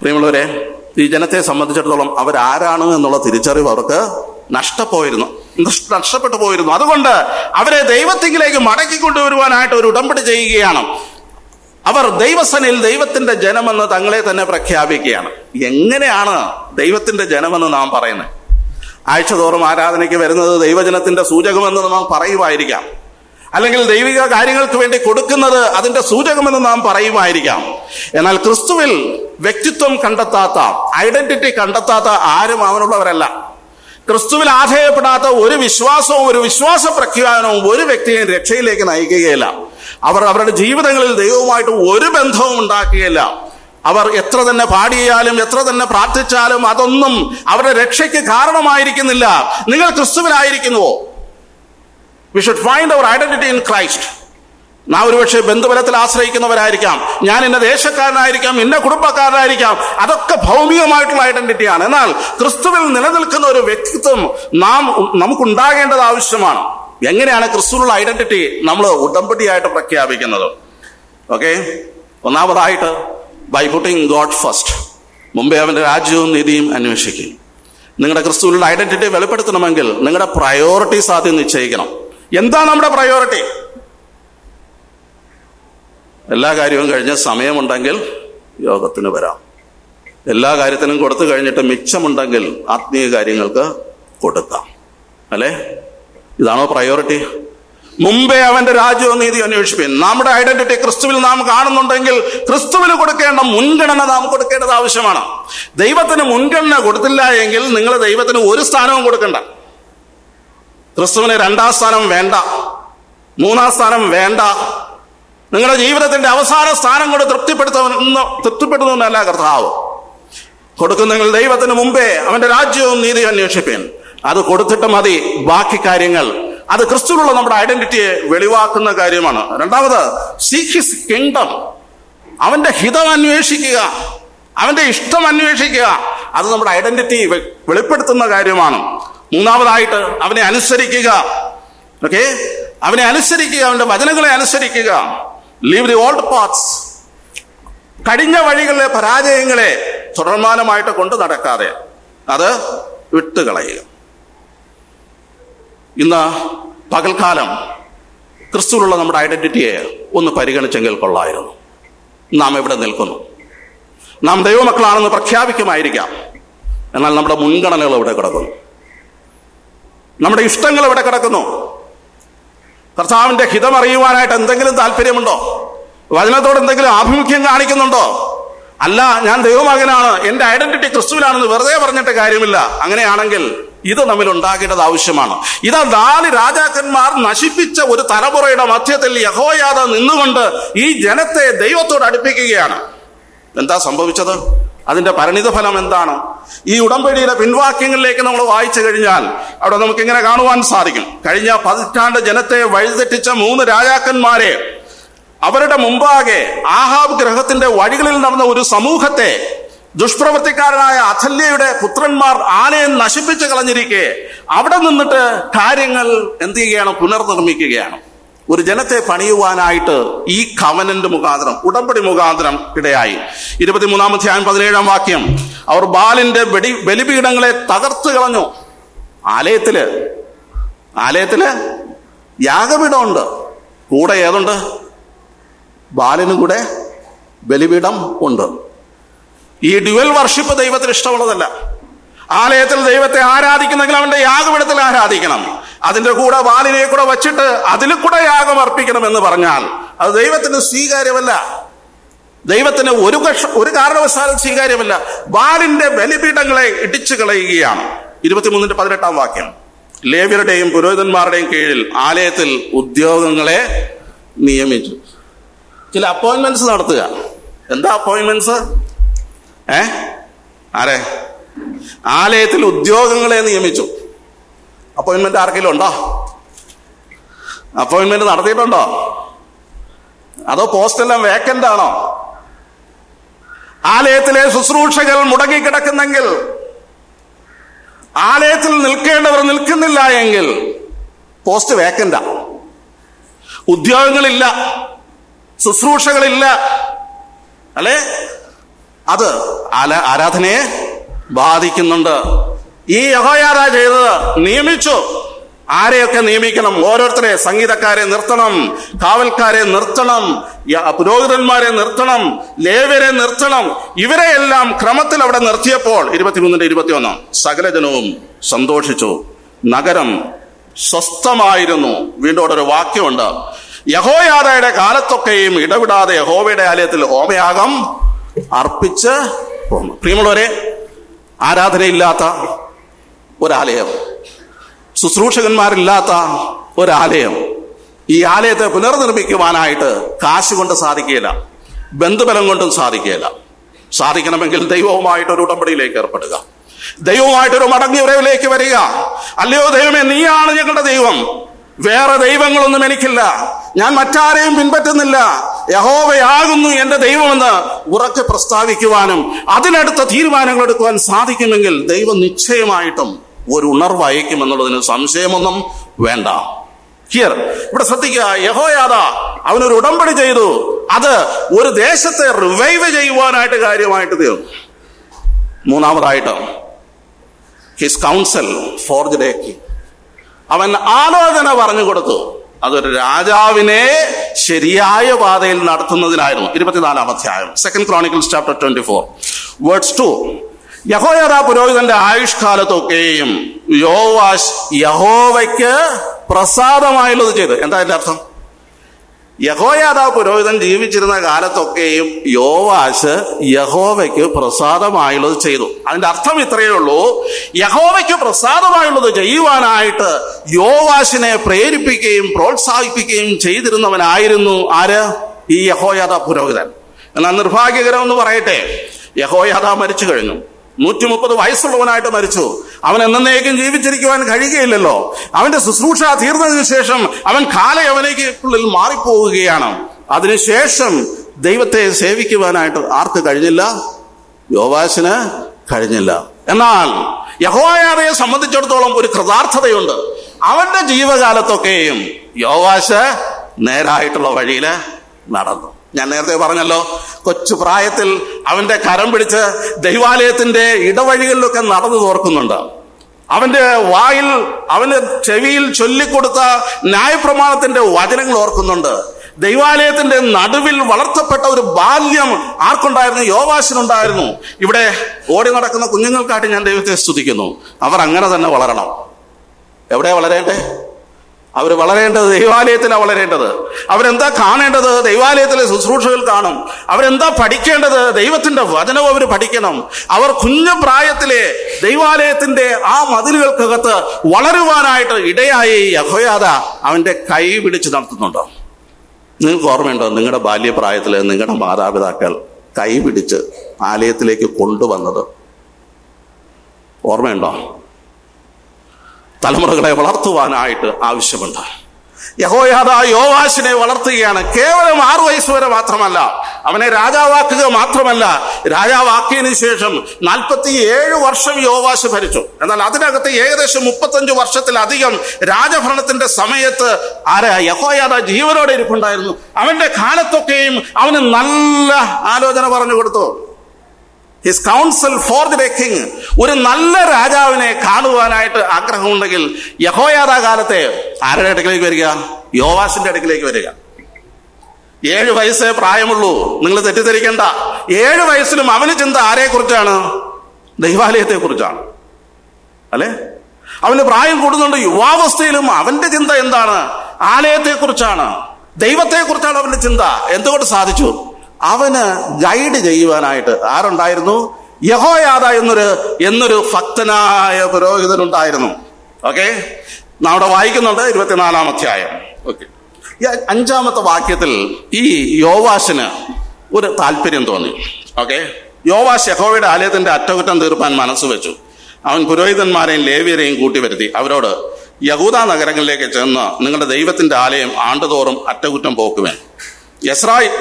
പ്രിയമുള്ളവരെ, ഈ ജനത്തെ സംബന്ധിച്ചിടത്തോളം അവരാരാണ് എന്നുള്ള തിരിച്ചറിവ് അവർക്ക് നഷ്ടപ്പെട്ടു പോയിരുന്നു. അതുകൊണ്ട് അവരെ ദൈവത്തിലേക്ക് മടക്കിക്കൊണ്ടുവരുവാനായിട്ട് ഒരു ഉടമ്പടി ചെയ്യുകയാണ്. അവർ ദൈവസനിൽ ദൈവത്തിന്റെ ജനമെന്ന് തങ്ങളെ തന്നെ പ്രഖ്യാപിക്കുകയാണ്. എങ്ങനെയാണ് ദൈവത്തിന്റെ ജനമെന്ന് നാം പറയുന്നത്? ആഴ്ചതോറും ആരാധനയ്ക്ക് വരുന്നത് ദൈവജനത്തിന്റെ സൂചകമെന്ന് നാം പറയുമായിരിക്കാം, അല്ലെങ്കിൽ ദൈവിക കാര്യങ്ങൾക്ക് വേണ്ടി കൊടുക്കുന്നത് അതിന്റെ സൂചകമെന്ന് നാം പറയുമായിരിക്കാം. എന്നാൽ ക്രിസ്തുവിൽ വ്യക്തിത്വം കണ്ടെത്താത്ത, ഐഡന്റിറ്റി കണ്ടെത്താത്ത ആരും അവനുള്ളവരല്ല. ക്രിസ്തുവിൽ ആധേയപ്പെടാത്ത ഒരു വിശ്വാസവും ഒരു വിശ്വാസ പ്രഖ്യാപനവും ഒരു വ്യക്തിയെയും രക്ഷയിലേക്ക് നയിക്കുകയില്ല. അവർ അവരുടെ ജീവിതങ്ങളിൽ ദൈവവുമായിട്ട് ഒരു ബന്ധവും ഉണ്ടാക്കുകയില്ല. അവർ എത്ര തന്നെ പാടിയാലും എത്ര തന്നെ പ്രാർത്ഥിച്ചാലും അതൊന്നും അവരുടെ രക്ഷയ്ക്ക് കാരണമായിരിക്കുന്നില്ല. നിങ്ങൾ ക്രിസ്തുവിലായിരിക്കുന്നുവോ? We should find our identity in Christ. നാം ഒരുപക്ഷെ ബന്ധുബലത്തിൽ ആശ്രയിക്കുന്നവരായിരിക്കാം, ഞാൻ ഇന്ന ദേശക്കാരനായിരിക്കാം, ഇന്ന കുടുംബക്കാരനായിരിക്കാം. അതൊക്കെ ഭൗമികമായിട്ടുള്ള ഐഡന്റിറ്റിയാണ്. എന്നാൽ ക്രിസ്തുവിൽ നിലനിൽക്കുന്ന ഒരു വ്യക്തിത്വം നമുക്കുണ്ടാകേണ്ടത് ആവശ്യമാണ്. എങ്ങനെയാണ് ക്രിസ്തുവിനുള്ള ഐഡന്റിറ്റി നമ്മൾ ഉടമ്പടിയായിട്ട് പ്രഖ്യാപിക്കുന്നത്? ഓക്കെ, ഒന്നാമതായിട്ട് ബൈ പുട്ടിങ് ഗോഡ് ഫസ്റ്റ്. മുമ്പേ അവന്റെ രാജ്യവും നീതിയും അന്വേഷിക്കും. നിങ്ങളുടെ ക്രിസ്തുവിലുള്ള ഐഡന്റിറ്റി വെളിപ്പെടുത്തണമെങ്കിൽ നിങ്ങളുടെ പ്രയോറിറ്റീസ് ആദ്യം നിശ്ചയിക്കണം. എന്താ നമ്മുടെ പ്രയോറിറ്റി? എല്ലാ കാര്യവും കഴിഞ്ഞ് സമയമുണ്ടെങ്കിൽ യോഗത്തിന് വരാം. എല്ലാ കാര്യത്തിനും കൊടുത്തു കഴിഞ്ഞിട്ട് മിച്ചമുണ്ടെങ്കിൽ ആത്മീയ കാര്യങ്ങൾക്ക് കൊടുക്കാം, അല്ലേ? ഇതാണോ പ്രയോറിറ്റി? മുമ്പേ അവന്റെ രാജ്യവും നീതി അന്വേഷിപ്പിൻ. നമ്മുടെ ഐഡന്റിറ്റി ക്രിസ്തുവിൽ നാം കാണുന്നുണ്ടെങ്കിൽ ക്രിസ്തുവിന് കൊടുക്കേണ്ട മുൻഗണന നാം കൊടുക്കേണ്ടത് ആവശ്യമാണ്. ദൈവത്തിന് മുൻഗണന കൊടുത്തില്ല എങ്കിൽ നിങ്ങൾ ദൈവത്തിന് ഒരു സ്ഥാനവും കൊടുക്കണ്ട. ക്രിസ്തുവിന് 2ാം സ്ഥാനം വേണ്ട, 3ാം സ്ഥാനം വേണ്ട. നിങ്ങളുടെ ജീവിതത്തിന്റെ അവസാന സ്ഥാനം കൊണ്ട് തൃപ്തിപ്പെടുത്തുന്നല്ല കർത്താവ്. കൊടുക്കുന്നെങ്കിൽ ദൈവത്തിന് മുമ്പേ അവന്റെ രാജ്യവും നീതി അന്വേഷിപ്പിൻ. അത് കൊടുത്തിട്ട് മതി ബാക്കി കാര്യങ്ങൾ. അത് ക്രിസ്തുവിലുള്ള നമ്മുടെ ഐഡന്റിറ്റിയെ വെളിവാക്കുന്ന കാര്യമാണ്. രണ്ടാമത്, സീക്ക് ഹിസ് കിങ്ഡം. അവന്റെ ഹിതം അന്വേഷിക്കുക, അവന്റെ ഇഷ്ടം അന്വേഷിക്കുക. അത് നമ്മുടെ ഐഡന്റിറ്റി വെളിപ്പെടുത്തുന്ന കാര്യമാണ്. മൂന്നാമതായിട്ട് അവനെ അനുസരിക്കുക. ഓക്കെ, അവനെ അനുസരിക്കുക, അവന്റെ വചനങ്ങളെ അനുസരിക്കുക. ലീവ് ദി ഓൾഡ് പാത്സ്, കഴിഞ്ഞ വഴികളിലെ പരാജയങ്ങളെ തുടർമാനമായിട്ട് കൊണ്ട് നടക്കാതെ അത് വിട്ടുകളയുക. ഇന്ന് പകൽക്കാലം ക്രിസ്തുവിലുള്ള നമ്മുടെ ഐഡന്റിറ്റിയെ ഒന്ന് പരിഗണിച്ചെങ്കിൽ കൊള്ളായിരുന്നു. നാം എവിടെ നിൽക്കുന്നു? നാം ദൈവമക്കളാണെന്ന് പ്രഖ്യാപിക്കുമായിരിക്കാം, എന്നാൽ നമ്മുടെ മുൻഗണനകൾ എവിടെ കിടക്കുന്നു? നമ്മുടെ ഇഷ്ടങ്ങൾ എവിടെ കിടക്കുന്നു? കർത്താവിന്റെ ഹിതം അറിയുവാനായിട്ട് എന്തെങ്കിലും താല്പര്യമുണ്ടോ? വചനത്തോട് എന്തെങ്കിലും ആഭിമുഖ്യം കാണിക്കുന്നുണ്ടോ? അല്ല, ഞാൻ ദൈവമകനാണ്, എന്റെ ഐഡന്റിറ്റി ക്രിസ്തുവിലാണെന്ന് വെറുതെ പറഞ്ഞിട്ട് കാര്യമില്ല. അങ്ങനെയാണെങ്കിൽ ഇത് നമ്മിൽ ഉണ്ടാകേണ്ടത് ആവശ്യമാണ്. ഇതാ 4 രാജാക്കന്മാർ നശിപ്പിച്ച ഒരു തലമുറയുടെ മധ്യത്തിൽ യഹോയാദ നിന്നുകൊണ്ട് ഈ ജനത്തെ ദൈവത്തോട് അടുപ്പിക്കുകയാണ്. എന്താ സംഭവിച്ചത്? അതിന്റെ പരിണിത ഫലം എന്താണ്? ഈ ഉടമ്പടിയുടെ പിൻവാക്യങ്ങളിലേക്ക് നമ്മൾ വായിച്ചു കഴിഞ്ഞാൽ അവിടെ നമുക്ക് ഇങ്ങനെ കാണുവാൻ സാധിക്കും. കഴിഞ്ഞ 10 ജനത്തെ വഴിതെറ്റിച്ച 3 രാജാക്കന്മാരെ, അവരുടെ മുമ്പാകെ ആഹാബ് ഗ്രഹത്തിന്റെ വഴികളിൽ നടന്ന ഒരു സമൂഹത്തെ ദുഷ്പ്രവൃത്തിക്കാരനായ അഥല്യയുടെ പുത്രന്മാർ ആലയം നശിപ്പിച്ചു കളഞ്ഞിരിക്കെ അവിടെ നിന്നിട്ട് കാര്യങ്ങൾ എന്ത് ചെയ്യുകയാണ്? പുനർനിർമ്മിക്കുകയാണ്. ഒരു ജനത്തെ പണിയുവാനായിട്ട് ഈ കവനന്റ് മുഖാന്തരം, ഉടമ്പടി മുഖാന്തരം ഇടയായി. 23-ാം അധ്യായം 17-ാം വാക്യം, അവർ ബാലിന്റെ ബലിപീഠങ്ങളെ തകർത്തു കളഞ്ഞു. ആലയത്തില് യാഗപീഠമുണ്ട്, കൂടെ ഏതുണ്ട്? ബാലിനും കൂടെ ബലിപീഠം ഉണ്ട്. ഈ ഡ്യുവൽ വർഷിപ്പ് ദൈവത്തിന് ഇഷ്ടമുള്ളതല്ല. ആലയത്തിൽ ദൈവത്തെ ആരാധിക്കുന്നെങ്കിൽ അവന്റെ യാഗപീഠത്തിൽ ആരാധിക്കണം. അതിന്റെ കൂടെ ബാലിനെ കൂടെ വച്ചിട്ട് അതിൽ കൂടെ യാഗം അർപ്പിക്കണം എന്ന് പറഞ്ഞാൽ അത് ദൈവത്തിന് സ്വീകാര്യമല്ല. ദൈവത്തിന് ഒരു കാരണവശാലും സ്വീകാര്യമല്ല. ബാലിന്റെ ബലിപീഠങ്ങളെ ഇടിച്ചു കളയുകയാണ്. 23-18 വാക്യം, ലേവ്യരുടെയും പുരോഹിതന്മാരുടെയും കീഴിൽ ആലയത്തിൽ ഉദ്യോഗങ്ങളെ നിയമിച്ചു. ചില അപ്പോയിന്റ്മെന്റ്സ് നടത്തുക. എന്താ അപ്പോയിന്റ്മെന്റ്സ്? ആരെ? ആലയത്തിൽ ഉദ്യോഗങ്ങളെ നിയമിച്ചു. അപ്പോയിന്റ്മെന്റ് ആർക്കെങ്കിലും ഉണ്ടോ? അപ്പോയിന്റ്മെന്റ് നടത്തിയിട്ടുണ്ടോ? അതോ പോസ്റ്റെല്ലാം വേക്കന്റ് ആണോ? ആലയത്തിലെ ശുശ്രൂഷകൾ മുടങ്ങിക്കിടക്കുന്നെങ്കിൽ, ആലയത്തിൽ നിൽക്കേണ്ടവർ നിൽക്കുന്നില്ല എങ്കിൽ പോസ്റ്റ് വേക്കന്റാ. ഉദ്യോഗങ്ങളില്ല, ശുശ്രൂഷകളില്ല, അല്ലെ? അത് ആരാധനയെ ബാധിക്കുന്നുണ്ട്. ഈ യഹോയാദ ചെയ്തത് നിയമിച്ചു. ആരെയൊക്കെ നിയമിക്കണം? ഓരോരുത്തരെ, സംഗീതക്കാരെ നിർത്തണം, കാവൽക്കാരെ നിർത്തണം, പുരോഹിതന്മാരെ നിർത്തണം, ലേവ്യരെ നിർത്തണം. ഇവരെയെല്ലാം ക്രമത്തിൽ അവിടെ നിർത്തിയപ്പോൾ 23-21 സകല ജനവും സന്തോഷിച്ചു, നഗരം സ്വസ്ഥമായിരുന്നു. വീണ്ടും അവിടെ ഒരു വാക്യമുണ്ട്, യഹോയാദയുടെ കാലത്തൊക്കെയും ഇടവിടാതെ യഹോവയുടെ ആലയത്തിൽ ഹോമയാഗം അർപ്പിച്ച് പോന്നു. പ്രിയമുള്ളവരെ, ആരാധനയില്ലാത്ത ഒരാലയം, ശുശ്രൂഷകന്മാരില്ലാത്ത ഒരാലയം, ഈ ആലയത്തെ പുനർനിർമ്മിക്കുവാനായിട്ട് കാശ് കൊണ്ട് സാധിക്കുകയില്ല, ബന്ധുബലം കൊണ്ടും സാധിക്കുകയില്ല. സാധിക്കണമെങ്കിൽ ദൈവവുമായിട്ടൊരു ഉടമ്പടിയിലേക്ക് ഏർപ്പെടുക, ദൈവവുമായിട്ടൊരു മടങ്ങിയുറവിലേക്ക് വരിക. അല്ലയോ ദൈവമേ, നീയാണ് ഞങ്ങളുടെ ദൈവം, വേറെ ദൈവങ്ങളൊന്നും എനിക്കില്ല, ഞാൻ മറ്റാരെയും പിൻപറ്റുന്നില്ല, യഹോവയാകുന്നു എന്റെ ദൈവമെന്ന് ഉറക്കെ പ്രസ്താവിക്കുവാനും അതിനടുത്ത തീരുമാനങ്ങൾ എടുക്കുവാൻ സാധിക്കുമെങ്കിൽ ദൈവം നിശ്ചയമായിട്ടും ഒരു ഉണർവ് അയക്കുമെന്നുള്ളതിന് സംശയമൊന്നും വേണ്ട. ഇവിടെ ശ്രദ്ധിക്കുക, യഹോയാദ അവനൊരു ഉടമ്പടി ചെയ്തു. അത് ഒരു ദേശത്തെ റിവൈവ് ചെയ്യുവാനായിട്ട് കാര്യമായിട്ട് തീർന്നു. മൂന്നാമതായിട്ട് his council forged A king. അവൻ ആലോചന പറഞ്ഞു കൊടുത്തു. അതൊരു രാജാവിനെ ശരിയായ പാതയിൽ നടത്തുന്നതിനായിരുന്നു. 24-ാം അധ്യായം 2 Chronicles chapter 24 verse 2. യഹോയാദ പുരോഹിതന്റെ ആയുഷ്കാലത്തൊക്കെയും യോവാശ് യഹോവയ്ക്ക് പ്രസാദമായുള്ളത് ചെയ്തു. എന്താ അതിന്റെ അർത്ഥം? യഹോയാദ പുരോഹിതൻ ജീവിച്ചിരുന്ന കാലത്തൊക്കെയും യോവാശ് യഹോവയ്ക്ക് പ്രസാദമായുള്ളത് ചെയ്തു. അതിന്റെ അർത്ഥം ഇത്രയേ ഉള്ളൂ, യഹോവയ്ക്ക് പ്രസാദമായുള്ളത് ചെയ്യുവാനായിട്ട് യോവാശിനെ പ്രേരിപ്പിക്കുകയും പ്രോത്സാഹിപ്പിക്കുകയും ചെയ്തിരുന്നവനായിരുന്നു ആര്? ഈ യഹോയാദ പുരോഹിതൻ. എന്നാൽ നിർഭാഗ്യകരം എന്ന് പറയട്ടെ, യഹോയാദ മരിച്ചു കഴിഞ്ഞു. 130 വയസ്സുള്ളവനായിട്ട് മരിച്ചു. അവൻ എന്നേക്കും ജീവിച്ചിരിക്കുവാൻ കഴിയുകയില്ലല്ലോ. അവന്റെ ശുശ്രൂഷ തീർന്നതിന് ശേഷം അവൻ കാലയവനേക്കുള്ളിൽ മാറിപ്പോവുകയാണ്. അതിനുശേഷം ദൈവത്തെ സേവിക്കുവാനായിട്ട് ആർക്ക് കഴിഞ്ഞില്ല? യോവാശിന് കഴിഞ്ഞില്ല. എന്നാൽ യഹോയാദയെ സംബന്ധിച്ചിടത്തോളം ഒരു കൃതാർത്ഥതയുണ്ട്. അവന്റെ ജീവകാലത്തൊക്കെയും യോവാശ് നേരായിട്ടുള്ള വഴിയിൽ നടന്നു. ഞാൻ നേരത്തെ പറഞ്ഞല്ലോ, കൊച്ചു പ്രായത്തിൽ അവന്റെ കരം പിടിച്ച് ദൈവാലയത്തിന്റെ ഇടവഴികളിലൊക്കെ നടന്നു തോർക്കുന്നുണ്ട്. അവന്റെ വായിൽ, അവന്റെ ചെവിയിൽ ചൊല്ലിക്കൊടുത്ത ന്യായപ്രമാണത്തിന്റെ വചനങ്ങൾ ഓർക്കുന്നുണ്ട്. ദൈവാലയത്തിന്റെ നടുവിൽ വളർത്തപ്പെട്ട ഒരു ബാല്യം ആർക്കുണ്ടായിരുന്നു? യോവാശിനുണ്ടായിരുന്നു. ഇവിടെ ഓടി നടക്കുന്ന കുഞ്ഞുങ്ങൾക്കായിട്ട് ഞാൻ ദൈവത്തെ സ്തുതിക്കുന്നു. അവർ അങ്ങനെ തന്നെ വളരണം. എവിടെ വളരേണ്ടേ? അവർ വളരേണ്ടത് ദൈവാലയത്തിലാണ് വളരേണ്ടത്. അവരെന്താ കാണേണ്ടത്? ദൈവാലയത്തിലെ ശുശ്രൂഷകൾ കാണും. അവരെന്താ പഠിക്കേണ്ടത്? ദൈവത്തിന്റെ വചനവും അവർ പഠിക്കണം. അവർ കുഞ്ഞു പ്രായത്തിലെ ദൈവാലയത്തിന്റെ ആ മതിലുകൾക്കകത്ത് വളരുവാനായിട്ട് ഇടയായി യഹോയാദ അവന്റെ കൈ പിടിച്ച് നടത്തുന്നുണ്ടോ? നിങ്ങൾക്ക് ഓർമ്മയുണ്ടോ? നിങ്ങളുടെ ബാല്യപ്രായത്തിൽ നിങ്ങളുടെ മാതാപിതാക്കൾ കൈ പിടിച്ച് ആലയത്തിലേക്ക് കൊണ്ടുവന്നത് ഓർമ്മയുണ്ടോ? തലമുറകളെ വളർത്തുവാനായിട്ട് ആവശ്യമുണ്ട്. യഹോയാദ യോവാശിനെ വളർത്തുകയാണ്. കേവലം 6 വയസ്സ് വരെ മാത്രമല്ല, അവനെ രാജാവാക്കുക മാത്രമല്ല, രാജാവാക്കിയതിനു ശേഷം 47 വർഷം യോവാശ് ഭരിച്ചു. എന്നാൽ അതിനകത്ത് ഏകദേശം 35 വർഷത്തിലധികം രാജഭരണത്തിന്റെ സമയത്ത് യഹോയാദ ജീവനോടെ ഇരിപ്പുണ്ടായിരുന്നു. അവന്റെ കാലത്തൊക്കെയും അവന് നല്ല ആലോചന പറഞ്ഞു കൊടുത്തു. His council for the king. ഒരു നല്ല രാജാവിനെ കാണുവാനായിട്ട് ആഗ്രഹമുണ്ടെങ്കിൽ യഹോയാദ കാലത്തെ ആരുടെ അടുക്കിലേക്ക് വരിക? യോവാശിന്റെ അടുക്കിലേക്ക് വരിക. 7 വയസ്സേ പ്രായമുള്ളൂ, നിങ്ങൾ തെറ്റിദ്ധരിക്കേണ്ട. 7 വയസ്സിലും അവന് ചിന്ത ആരെക്കുറിച്ചാണ്? ദൈവാലയത്തെ കുറിച്ചാണ്, അല്ലെ? അവന് പ്രായം കൂടുന്നുണ്ട്. യുവാവസ്ഥയിലും അവന്റെ ചിന്ത എന്താണ്? ആലയത്തെ കുറിച്ചാണ്, ദൈവത്തെ കുറിച്ചാണ് അവന്റെ ചിന്ത. എന്തുകൊണ്ട് സാധിച്ചു? അവന് ഗൈഡ് ചെയ്യുവാനായിട്ട് ആരുണ്ടായിരുന്നു? യഹോയാദ എന്നൊരു ഭക്തനായ പുരോഹിതനുണ്ടായിരുന്നു. ഓക്കെ, നാം അവിടെ വായിക്കുന്നുണ്ട് 24-ാം അധ്യായം. ഓക്കെ, 5-ാമത്തെ വാക്യത്തിൽ ഈ യോവാശിന് ഒരു താല്പര്യം തോന്നി. ഓക്കെ, യോവാശ് യഹോവയുടെ ആലയത്തിന്റെ അറ്റകുറ്റം തീർപ്പാൻ മനസ്സ് വെച്ചു. അവൻ പുരോഹിതന്മാരെയും ലേവ്യരെയും കൂട്ടി വരുത്തി അവരോട്, യഹൂദ നഗരങ്ങളിലേക്ക് ചെന്ന് നിങ്ങളുടെ ദൈവത്തിന്റെ ആലയം ആണ്ടുതോറും അറ്റകുറ്റം പോക്കുവേൻ.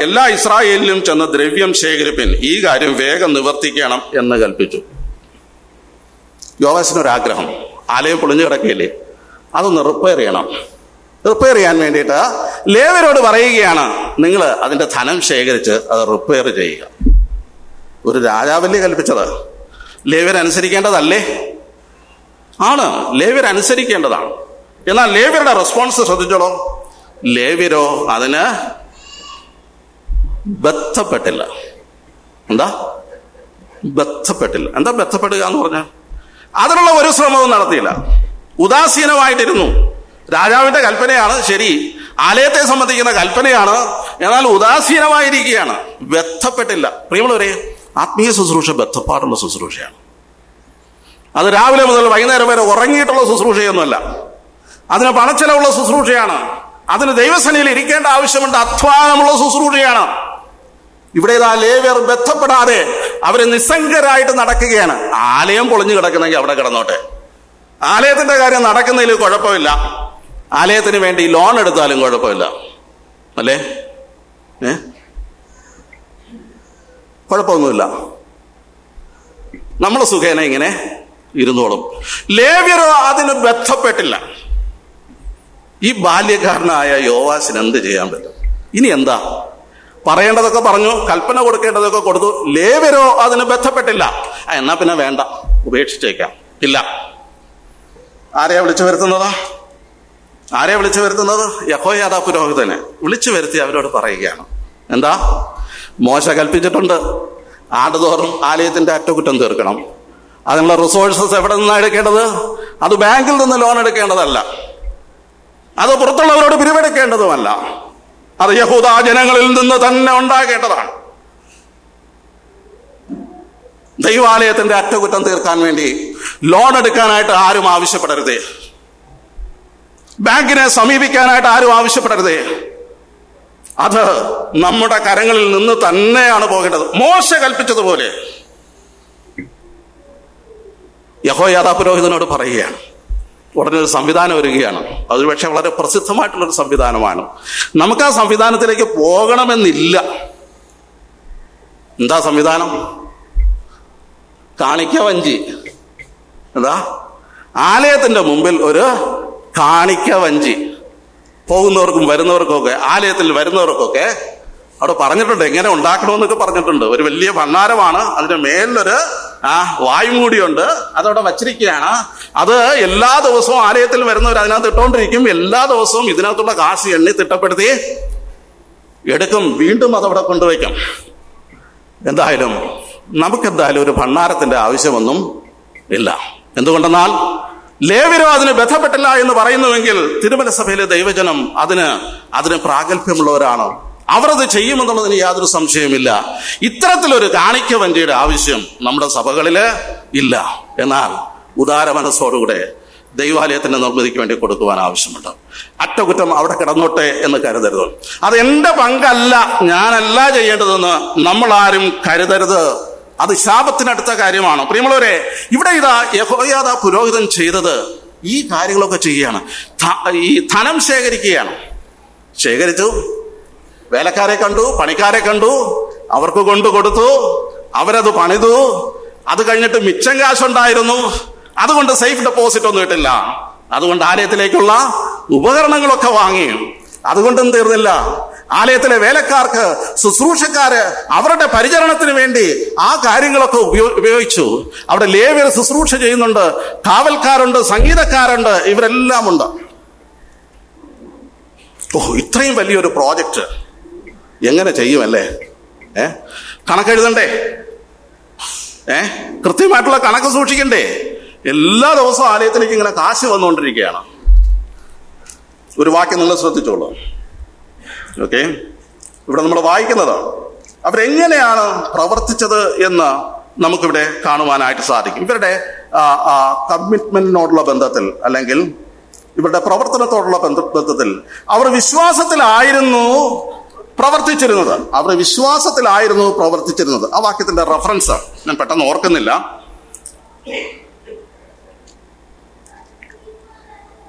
എല്ലാ ഇസ്രായേലിലും ചെന്ന് ദ്രവ്യം ശേഖരിപ്പിൻ, ഈ കാര്യം വേഗം നിവർത്തിക്കണം എന്ന് കൽപ്പിച്ചു. യോവാശിനൊരാഗ്രഹം, ആലയം പൊളിഞ്ഞു കിടക്കുകയില്ലേ, അതൊന്ന് റിപ്പയർ ചെയ്യണം. റിപ്പയർ ചെയ്യാൻ വേണ്ടിയിട്ട് ലേവ്യരോട് പറയുകയാണ്, നിങ്ങൾ അതിന്റെ ധനം ശേഖരിച്ച് അത് റിപ്പയർ ചെയ്യുക. ഒരു രാജാവല്ലേ കൽപ്പിച്ചത്? ലേവ്യരനുസരിക്കേണ്ടതല്ലേ? ആണ്, ലേവ്യരനുസരിക്കേണ്ടതാണ്. എന്നാൽ ലേവ്യരുടെ റെസ്പോൺസ് ശ്രദ്ധിച്ചോളൂ. ലേവ്യരോ അതിന് ബന്ധപ്പെട്ടില്ല. എന്താ ബന്ധപ്പെട്ടില്ല? എന്താ ബന്ധപ്പെടുക എന്ന് പറഞ്ഞാൽ അതിനുള്ള ഒരു ശ്രമവും നടത്തിയില്ല. ഉദാസീനമായിട്ടിരുന്നു. രാജാവിന്റെ കൽപ്പനയാണ്, ശരി, ആലയത്തെ സംബന്ധിക്കുന്ന കൽപ്പനയാണ്, എന്നാൽ ഉദാസീനമായിരിക്കുകയാണ്, ബന്ധപ്പെട്ടില്ല. പ്രിയമുള്ളവരെ, ആത്മീയ ശുശ്രൂഷ ബന്ധപ്പാടുള്ള ശുശ്രൂഷയാണ്. അത് രാവിലെ മുതൽ വൈകുന്നേരം വരെ ഉറങ്ങിയിട്ടുള്ള ശുശ്രൂഷയൊന്നുമല്ല. അതിന് പണച്ചെലവുള്ള ശുശ്രൂഷയാണ്. അതിന് ദൈവസന്നിധിയിൽ ഇരിക്കേണ്ട ആവശ്യമുണ്ട്. അധ്വാനമുള്ള ശുശ്രൂഷയാണ്. ഇവിടെ ലേവ്യർ ബന്ധപ്പെടാതെ അവര് നിസ്സംഗരായിട്ട് നടക്കുകയാണ്. ആലയം പൊളിഞ്ഞു കിടക്കുന്നെങ്കിൽ അവിടെ കിടന്നോട്ടെ, ആലയത്തിന്റെ കാര്യം നടക്കുന്നതിൽ കുഴപ്പമില്ല. ആലയത്തിന് വേണ്ടി ലോൺ എടുത്താലും കുഴപ്പമില്ല, അല്ലേ? കുഴപ്പമൊന്നുമില്ല, നമ്മൾ സുഖേന ഇങ്ങനെ ഇരുന്നോളും. ലേവ്യരോ അതിന് ബന്ധപ്പെട്ടില്ല. ഈ ബാല്യക്കാരനായ യോവാശിന് എന്ത് ചെയ്യാൻ പറ്റും? ഇനി എന്താ പറയേണ്ടതൊക്കെ പറഞ്ഞു, കൽപ്പന കൊടുക്കേണ്ടതൊക്കെ കൊടുത്തു. ലേവ്യരോ അതിന് ബന്ധപ്പെട്ടില്ല. എന്നാ പിന്നെ വേണ്ട, ഉപേക്ഷിച്ചേക്കാം. ഇല്ല. ആരെയാ വിളിച്ചു വരുത്തുന്നത്? യഹോയാദ പുരോഹിതനെ വിളിച്ചു വരുത്തി അവരോട് പറയുകയാണ്, എന്താ? മോശ കൽപ്പിച്ചിട്ടുണ്ട്, ആണ്ടുതോറും ആലയത്തിന്റെ അറ്റകുറ്റം തീർക്കണം. അതിനുള്ള റിസോഴ്സസ് എവിടെ നിന്നാണ് എടുക്കേണ്ടത്? അത് ബാങ്കിൽ നിന്ന് ലോൺ എടുക്കേണ്ടതല്ല, അത് പുറത്തുള്ളവരോട് പിരിവെടുക്കേണ്ടതുമല്ല, അത് യഹൂദ ജനങ്ങളിൽ നിന്ന് തന്നെ ഉണ്ടാകേണ്ടതാണ്. ദൈവാലയത്തിന്റെ അറ്റകുറ്റം തീർക്കാൻ വേണ്ടി ലോൺ എടുക്കാനായിട്ട് ആരും ആവശ്യപ്പെടരുതേ. ബാങ്കിനെ സമീപിക്കാനായിട്ട് ആരും ആവശ്യപ്പെടരുതേ. അത് നമ്മുടെ കരങ്ങളിൽ നിന്ന് തന്നെയാണ് പോകേണ്ടത്. മോശ കൽപ്പിച്ചതുപോലെ യഹോയാദ പുരോഹിതനോട് പറയുകയാണ്. ഉടനെ ഒരു സംവിധാനം ഒരുങ്ങുകയാണ്. അത് പക്ഷെ വളരെ പ്രസിദ്ധമായിട്ടുള്ളൊരു സംവിധാനമാണ്. നമുക്ക് ആ സംവിധാനത്തിലേക്ക് പോകണമെന്നില്ല. എന്താ സംവിധാനം? കാണിക്ക വഞ്ചി. എന്താ? ആലയത്തിന്റെ മുമ്പിൽ ഒരു കാണിക്ക വഞ്ചി. പോകുന്നവർക്കും വരുന്നവർക്കൊക്കെ, ആലയത്തിൽ വരുന്നവർക്കൊക്കെ അവിടെ പറഞ്ഞിട്ടുണ്ട് എങ്ങനെ ഉണ്ടാക്കണമെന്നൊക്കെ പറഞ്ഞിട്ടുണ്ട്. ഒരു വലിയ ഭണ്ഡാരമാണ്, അതിന്റെ മേലിലൊരു വായുമൂടിയുണ്ട്, അതവിടെ വച്ചിരിക്കുകയാണ്. അത് എല്ലാ ദിവസവും ആലയത്തിൽ വരുന്നവർ അതിനകത്ത് ഇട്ടുകൊണ്ടിരിക്കും. എല്ലാ ദിവസവും ഇതിനകത്തുള്ള കാശ് എണ്ണി തിട്ടപ്പെടുത്തി എടുക്കും, വീണ്ടും അതവിടെ കൊണ്ടുവയ്ക്കും. എന്തായാലും നമുക്കെന്തായാലും ഒരു ഭണ്ഡാരത്തിന്റെ ആവശ്യമൊന്നും ഇല്ല. എന്തുകൊണ്ടെന്നാൽ ലേവ്യരോ അതിന് ബന്ധപ്പെട്ടില്ല എന്ന് പറയുന്നുവെങ്കിൽ തിരുമല സഭയിലെ ദൈവജനം അതിന് പ്രാഗൽഭ്യമുള്ളവരാണ്. അവർ അത് ചെയ്യുമെന്നുള്ളതിന് യാതൊരു സംശയമില്ല. ഇത്തരത്തിലൊരു കാണിക്ക വഞ്ചിയുടെ ആവശ്യം നമ്മുടെ സഭകളില് ഇല്ല. എന്നാൽ ഉദാര മനസ്സോടുകൂടെ ദൈവാലയത്തിന്റെ നിർമ്മിതിക്ക് വേണ്ടി കൊടുക്കുവാൻ ആവശ്യമുണ്ട്. അറ്റകുറ്റം അവിടെ കിടന്നോട്ടെ എന്ന് കരുതരുത്. അത് എന്റെ പങ്കല്ല, ഞാനല്ല ചെയ്യേണ്ടതെന്ന് നമ്മൾ ആരും കരുതരുത്. അത് ശാപത്തിനടുത്ത കാര്യമാണ്. പ്രിയമുള്ളവരെ, ഇവിടെ ഇതാ യെഹോയാദാ പുരോഹിതൻ ചെയ്തത് ഈ കാര്യങ്ങളൊക്കെ ചെയ്യുകയാണ്. ഈ ധനം ശേഖരിക്കുകയാണ്. ശേഖരിച്ചു, വേലക്കാരെ കണ്ടു, പണിക്കാരെ കണ്ടു, അവർക്ക് കൊണ്ടു കൊടുത്തു, അവരത് പണിതു. അത് കഴിഞ്ഞിട്ട് മിച്ചം കാശുണ്ടായിരുന്നു, അതുകൊണ്ട് സേഫ് ഡെപ്പോസിറ്റ് ഒന്നും ഇട്ടില്ല. അതുകൊണ്ട് ആലയത്തിലേക്കുള്ള ഉപകരണങ്ങളൊക്കെ വാങ്ങി. അതുകൊണ്ടും തീർന്നില്ല, ആലയത്തിലെ വേലക്കാർക്ക്, ശുശ്രൂഷക്കാര് അവരുടെ പരിചരണത്തിന് വേണ്ടി ആ കാര്യങ്ങളൊക്കെ ഉപയോഗിച്ചു. അവിടെ ലേവ്യർ ശുശ്രൂഷ ചെയ്യുന്നുണ്ട്, കാവൽക്കാരുണ്ട്, സംഗീതക്കാരുണ്ട്, ഇവരെല്ലാം ഉണ്ട്. ഇത്രയും വലിയൊരു പ്രോജക്റ്റ് എങ്ങനെ ചെയ്യുമല്ലേ? കണക്കെഴുതണ്ടേ? കൃത്യമായിട്ടുള്ള കണക്ക് സൂക്ഷിക്കണ്ടേ? എല്ലാ ദിവസവും ആലയത്തിലേക്ക് ഇങ്ങനെ കാശ് വന്നുകൊണ്ടിരിക്കുകയാണ്. ഒരു വാക്യം നിങ്ങൾ ശ്രദ്ധിച്ചോളൂ. ഓക്കെ, ഇവിടെ നമ്മൾ വായിക്കുന്നത് അവരെങ്ങനെയാണ് പ്രവർത്തിച്ചത് എന്ന് നമുക്കിവിടെ കാണുവാനായിട്ട് സാധിക്കും. ഇവരുടെ കമ്മിറ്റ്മെന്റിനോടുള്ള ബന്ധത്തിൽ, അല്ലെങ്കിൽ ഇവരുടെ പ്രവർത്തനത്തോടുള്ള ബന്ധത്തിൽ അവർ വിശ്വാസത്തിലായിരുന്നു പ്രവർത്തിച്ചിരുന്നത്. ആ വാക്യത്തിന്റെ റെഫറൻസ് ഞാൻ പെട്ടെന്ന് ഓർക്കുന്നില്ല.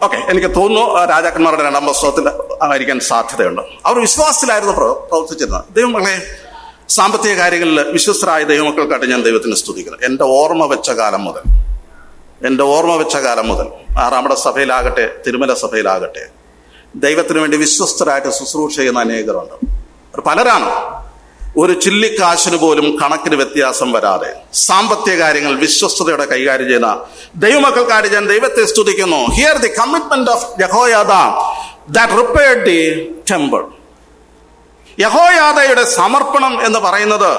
ഓക്കെ, എനിക്ക് തോന്നുന്നു രാജാക്കന്മാരുടെ 2-ാം പുസ്തകത്തിൽ ആയിരിക്കാൻ സാധ്യതയുണ്ട്. അവർ വിശ്വാസത്തിലായിരുന്നു പ്രവർത്തിച്ചിരുന്നത്. ദൈവമക്കളെ, സാമ്പത്തിക കാര്യങ്ങളിൽ വിശ്വസ്തരായ ദൈവമക്കൾക്കായിട്ട് ഞാൻ ദൈവത്തിന് സ്തുതിക്കുന്നു. എൻ്റെ ഓർമ്മ വെച്ച കാലം മുതൽ 6-ാമത്തെ സഭയിലാകട്ടെ, തിരുമല സഭയിലാകട്ടെ, ദൈവത്തിന് വേണ്ടി വിശ്വസ്തരായിട്ട് ശുശ്രൂഷ ചെയ്യുന്ന അനേകരുണ്ട്. പലരാണ്. ഒരു ചില്ലിക്കാശിന് പോലും കണക്കിന് വ്യത്യാസം വരാതെ സാമ്പത്തിക കാര്യങ്ങൾ വിശ്വസ്തയോടെ കൈകാര്യം ചെയ്യുന്ന ദൈവമക്കൾക്കായിട്ട് ഞാൻ ദൈവത്തെ സ്തുതിക്കുന്നു. Here the commitment of Jehoiada that repaired the temple. യഹോയാദയുടെ സമർപ്പണം എന്ന് പറയുന്നത്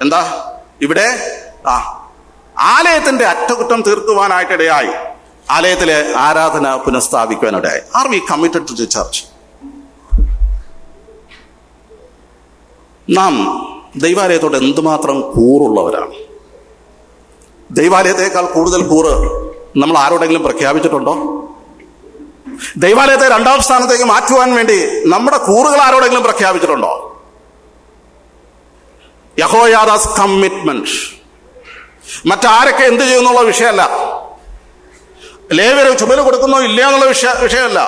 എന്താ? ഇവിടെ ആലയത്തിന്റെ അറ്റകുറ്റം തീർക്കുവാനായിട്ടിടയായി, ആലയത്തിലെ ആരാധന പുനഃസ്ഥാപിക്കുവാനിടയായി. Are we committed to the church? നാം ദൈവാലയത്തോട് എന്തുമാത്രം കൂറുള്ളവരാണ്? ദൈവാലയത്തെക്കാൾ കൂടുതൽ കൂറ് നമ്മൾ ആരോടെങ്കിലും പ്രഖ്യാപിച്ചിട്ടുണ്ടോ? ദൈവാലയത്തെ 2-ാം സ്ഥാനത്തേക്ക് മാറ്റുവാൻ വേണ്ടി നമ്മുടെ കൂറുകൾ ആരോടെങ്കിലും പ്രഖ്യാപിച്ചിട്ടുണ്ടോ? യഹോയാദാസ് കമ്മിറ്റ്മെന്റ് മറ്റാരൊക്കെ എന്ത് ചെയ്യുന്നുള്ള വിഷയമല്ല, ലേവ്യർ ചുമല് കൊടുക്കുന്നോ ഇല്ല എന്നുള്ള വിഷയമല്ല.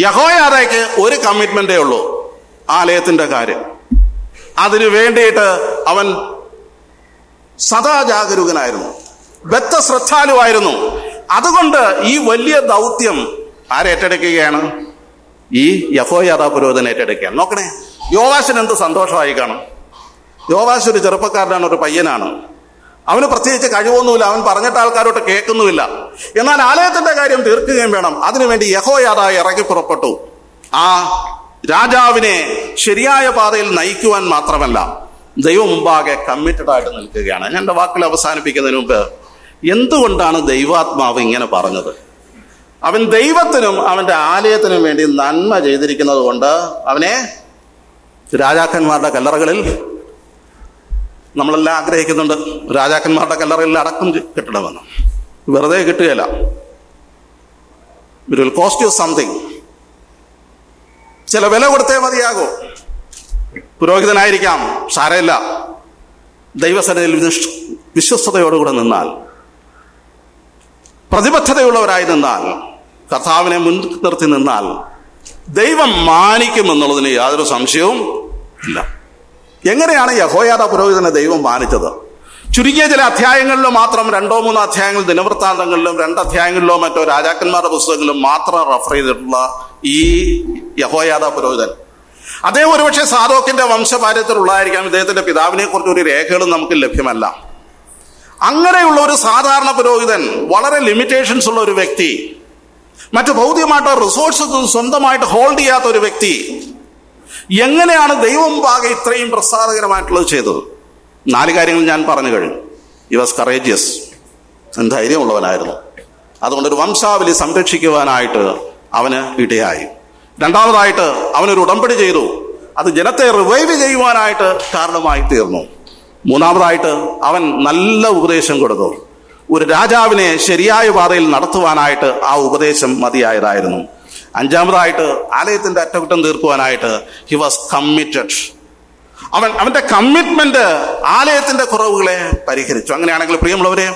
യഹോയാദയ്ക്ക് ഒരു കമ്മിറ്റ്മെന്റേ ഉള്ളൂ, ആലയത്തിന്റെ കാര്യം. അതിനു വേണ്ടിയിട്ട് അവൻ സദാ ജാഗരൂകനായിരുന്നു, ബദ്ധശ്രദ്ധാലുവായിരുന്നു. അതുകൊണ്ട് ഈ വലിയ ദൗത്യം ആരേറ്റെടുക്കുകയാണ്? ഈ യഹോയാദാ പുരോഹിതൻ ഏറ്റെടുക്കുകയാണ്. നോക്കണേ, യോവാശിന് എന്ത് സന്തോഷമായി കാണും. യോവാശ് ഒരു ചെറുപ്പക്കാരനാണ്, ഒരു പയ്യനാണ്. അവന് പ്രത്യേകിച്ച് കഴിവൊന്നുമില്ല, അവൻ പറഞ്ഞിട്ട് ആൾക്കാരോട്ട് കേൾക്കുന്നുമില്ല. എന്നാൽ ആലയത്തിന്റെ കാര്യം തീർക്കുകയും വേണം. അതിനുവേണ്ടി യഹോയാദാ ഇറങ്ങി പുറപ്പെട്ടു. ആ രാജാവിനെ ശരിയായ പാതയിൽ നയിക്കുവാൻ മാത്രമല്ല, ദൈവം മുമ്പാകെ കമ്മിറ്റഡ് ആയിട്ട് നിൽക്കുകയാണ്. ഞാൻ എൻ്റെ വാക്കിൽ അവസാനിപ്പിക്കുന്നതിന് മുമ്പ്, എന്തുകൊണ്ടാണ് ദൈവാത്മാവ് ഇങ്ങനെ പറഞ്ഞത്? അവൻ ദൈവത്തിനും അവന്റെ ആലയത്തിനും വേണ്ടി നന്മ ചെയ്തിരിക്കുന്നത് കൊണ്ട് അവനെ രാജാക്കന്മാരുടെ കല്ലറകളിൽ, നമ്മളെല്ലാം ആഗ്രഹിക്കുന്നുണ്ട് രാജാക്കന്മാരുടെ കല്ലറകളിൽ അടക്കം കിട്ടണമെന്ന്. വെറുതെ കിട്ടുകയില്ല. It will cost you something. ചില വില കൊടുത്തേ മതിയാകൂ. പുരോഹിതനായിരിക്കാം, സാരമില്ല. ദൈവസന്നിധിയിൽ വിശ്വസ്തയോടുകൂടെ നിന്നാൽ, പ്രതിബദ്ധതയുള്ളവരായി നിന്നാൽ, കർത്താവിനെ മുൻനിർത്തി നിന്നാൽ ദൈവം മാനിക്കുമെന്നുള്ളതിന് യാതൊരു സംശയവും ഇല്ല. എങ്ങനെയാണ് യഹോയാദാ പുരോഹിതനെ ദൈവം മാനിച്ചത്? ചുരുങ്ങിയ ചില അധ്യായങ്ങളിലോ മാത്രം, 2-3 അധ്യായങ്ങൾ ദിനവൃത്താന്തങ്ങളിലും 2 അധ്യായങ്ങളിലോ മറ്റോ രാജാക്കന്മാരുടെ പുസ്തകങ്ങളിലും മാത്രം റെഫർ ചെയ്തിട്ടുള്ള ഈ യഹോയാദാ പുരോഹിതൻ അദ്ദേഹം ഒരുപക്ഷെ സാദോക്കിന്റെ വംശപാര്യത്തിലുള്ളതായിരിക്കാം. ഇദ്ദേഹത്തിന്റെ പിതാവിനെ കുറിച്ച് ഒരു രേഖകളും നമുക്ക് ലഭ്യമല്ല. അങ്ങനെയുള്ള ഒരു സാധാരണ പുരോഹിതൻ, വളരെ ലിമിറ്റേഷൻസ് ഉള്ള ഒരു വ്യക്തി, മറ്റു ഭൗതികമായിട്ട് റിസോഴ്സസ് സ്വന്തമായിട്ട് ഹോൾഡ് ചെയ്യാത്ത ഒരു വ്യക്തി എങ്ങനെയാണ് ദൈവം പാകെ ഇത്രയും പ്രസാദകരമായിട്ടുള്ളത് ചെയ്തത്? 4 കാര്യങ്ങൾ ഞാൻ പറഞ്ഞു കഴിഞ്ഞു. ഹി വാസ് കറേജിയസ്, ധൈര്യമുള്ളവനായിരുന്നു. അതുകൊണ്ടൊരു വംശാവലി സംരക്ഷിക്കുവാനായിട്ട് അവന് ഇടയായി. രണ്ടാമതായിട്ട് അവനൊരു ഉടമ്പടി ചെയ്തു, അത് ജനത്തെ റിവൈവ് ചെയ്യുവാനായിട്ട് കാരണമായി തീർന്നു. മൂന്നാമതായിട്ട് അവൻ നല്ല ഉപദേശം കൊടുത്തു. ഒരു രാജാവിനെ ശരിയായ പാതയിൽ നടത്തുവാനായിട്ട് ആ ഉപദേശം മതിയായതായിരുന്നു. അഞ്ചാമതായിട്ട് ആലയത്തിന്റെ അറ്റകുറ്റം തീർക്കുവാനായിട്ട് ഹി വാസ് കമ്മിറ്റഡ്. അവന്റെ കമ്മിറ്റ്മെന്റ് ആലയത്തിന്റെ കുറവുകളെ പരിഹരിച്ചു. അങ്ങനെയാണെങ്കിൽ പ്രിയമുള്ളവരെ,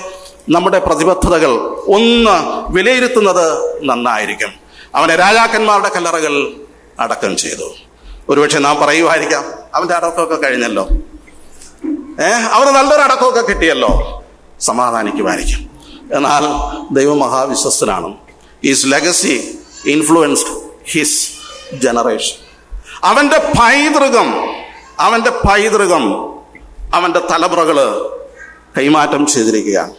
നമ്മുടെ പ്രതിബദ്ധതകൾ ഒന്ന് വിലയിരുത്തുന്നത് നന്നായിരിക്കും. അവനെ രാജാക്കന്മാരുടെ കല്ലറകൾ അടക്കം ചെയ്തു. ഒരുപക്ഷെ നാം പറയുമായിരിക്കാം, അവന്റെ അടക്കമൊക്കെ കഴിഞ്ഞല്ലോ, അവന് നല്ലൊരു അടക്കമൊക്കെ കിട്ടിയല്ലോ, സമാധാനിക്കുമായിരിക്കും. എന്നാൽ ദൈവം മഹാവിശ്വസ്തനാണ്. His legacy influenced his generation. അവന്റെ പൈതൃകം അവന്റെ തലമുറകള് കൈമാറ്റം ചെയ്തിരിക്കുകയാണ്,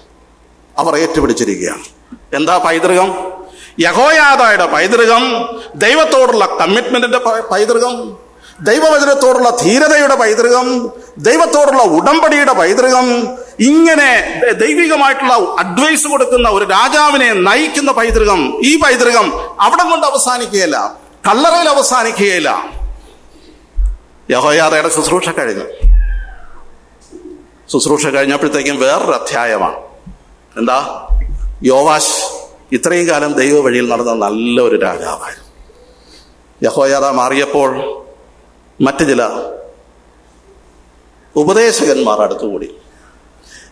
അവർ ഏറ്റുപിടിച്ചിരിക്കുകയാണ്. എന്താ പൈതൃകം? യഹോയാദയുടെ പൈതൃകം, ദൈവത്തോടുള്ള കമ്മിറ്റ്മെന്റിന്റെ പൈതൃകം, ദൈവവചനത്തോടുള്ള ധീരതയുടെ പൈതൃകം, ദൈവത്തോടുള്ള ഉടമ്പടിയുടെ പൈതൃകം. ഇങ്ങനെ ദൈവികമായിട്ടുള്ള അഡ്വൈസ് കൊടുക്കുന്ന ഒരു രാജാവിനെ നയിക്കുന്ന പൈതൃകം. ഈ പൈതൃകം അവിടെ കൊണ്ട് അവസാനിക്കുകയില്ല, കല്ലറയിൽ അവസാനിക്കുകയില്ല. യഹോയാദയുടെ ശുശ്രൂഷ കഴിഞ്ഞപ്പോഴത്തേക്കും വേറൊരു അധ്യായമാണ്. എന്താ? യോവാശ് ഇത്രയും കാലം ദൈവ വഴിയിൽ നടന്ന നല്ലൊരു രാജാവായിരുന്നു. യഹോയാദ മാറിയപ്പോൾ മറ്റു ചില ഉപദേശകന്മാർ അടുത്തുകൂടി.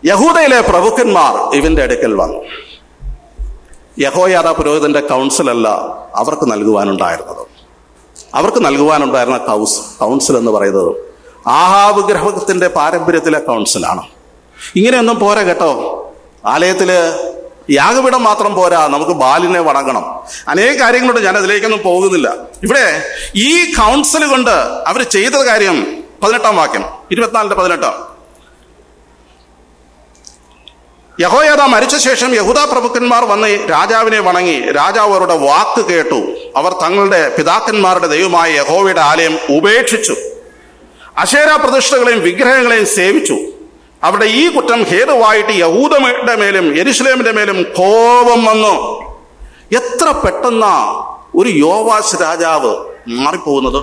യഹൂദയിലെ പ്രഭുക്കന്മാർ ഇവന്റെ അടുക്കൽ വന്നു. യഹോയാദ പുരോഹിതന്റെ കൗൺസിലല്ല അവർക്ക് നൽകുവാനുണ്ടായിരുന്നത്. അവർക്ക് നൽകുവാനുണ്ടായിരുന്ന കൗൺസിൽ എന്ന് പറയുന്നത് ആഹാബ് ഗ്രഹത്തിന്റെ പാരമ്പര്യത്തിലെ കൗൺസിലാണ്. ഇങ്ങനെയൊന്നും പോരാ കേട്ടോ. ആലയത്തില് യാഗപീഠം മാത്രം പോരാ, നമുക്ക് ബാലിനെ വണങ്ങണം. അനേക കാര്യങ്ങളുണ്ട്, ഞാൻ അതിലേക്കൊന്നും പോകുന്നില്ല. ഇവിടെ ഈ കൗൺസിൽ കൊണ്ട് അവർ ചെയ്ത കാര്യം 18-ാം വാക്യം, 24-18. യഹോയാദ മരിച്ച ശേഷം യഹൂദ പ്രഭുക്കന്മാർ വന്ന് രാജാവിനെ വണങ്ങി. രാജാവ് അവരുടെ വാക്ക് കേട്ടു. അവർ തങ്ങളുടെ പിതാക്കന്മാരുടെ ദൈവമായ യഹോവയുടെ ആലയം ഉപേക്ഷിച്ചു, അശേര പ്രതിഷ്ഠകളെയും വിഗ്രഹങ്ങളെയും സേവിച്ചു. അവിടെ ഈ കുറ്റം ഹേതുവായിട്ട് യഹൂദയുടെ മേലും യെരുശലേമിന്റെ മേലും കോപം വന്നു. എത്ര പെട്ടെന്നാ ഒരു യോവാശ് രാജാവ് മാറിപ്പോകുന്നത്!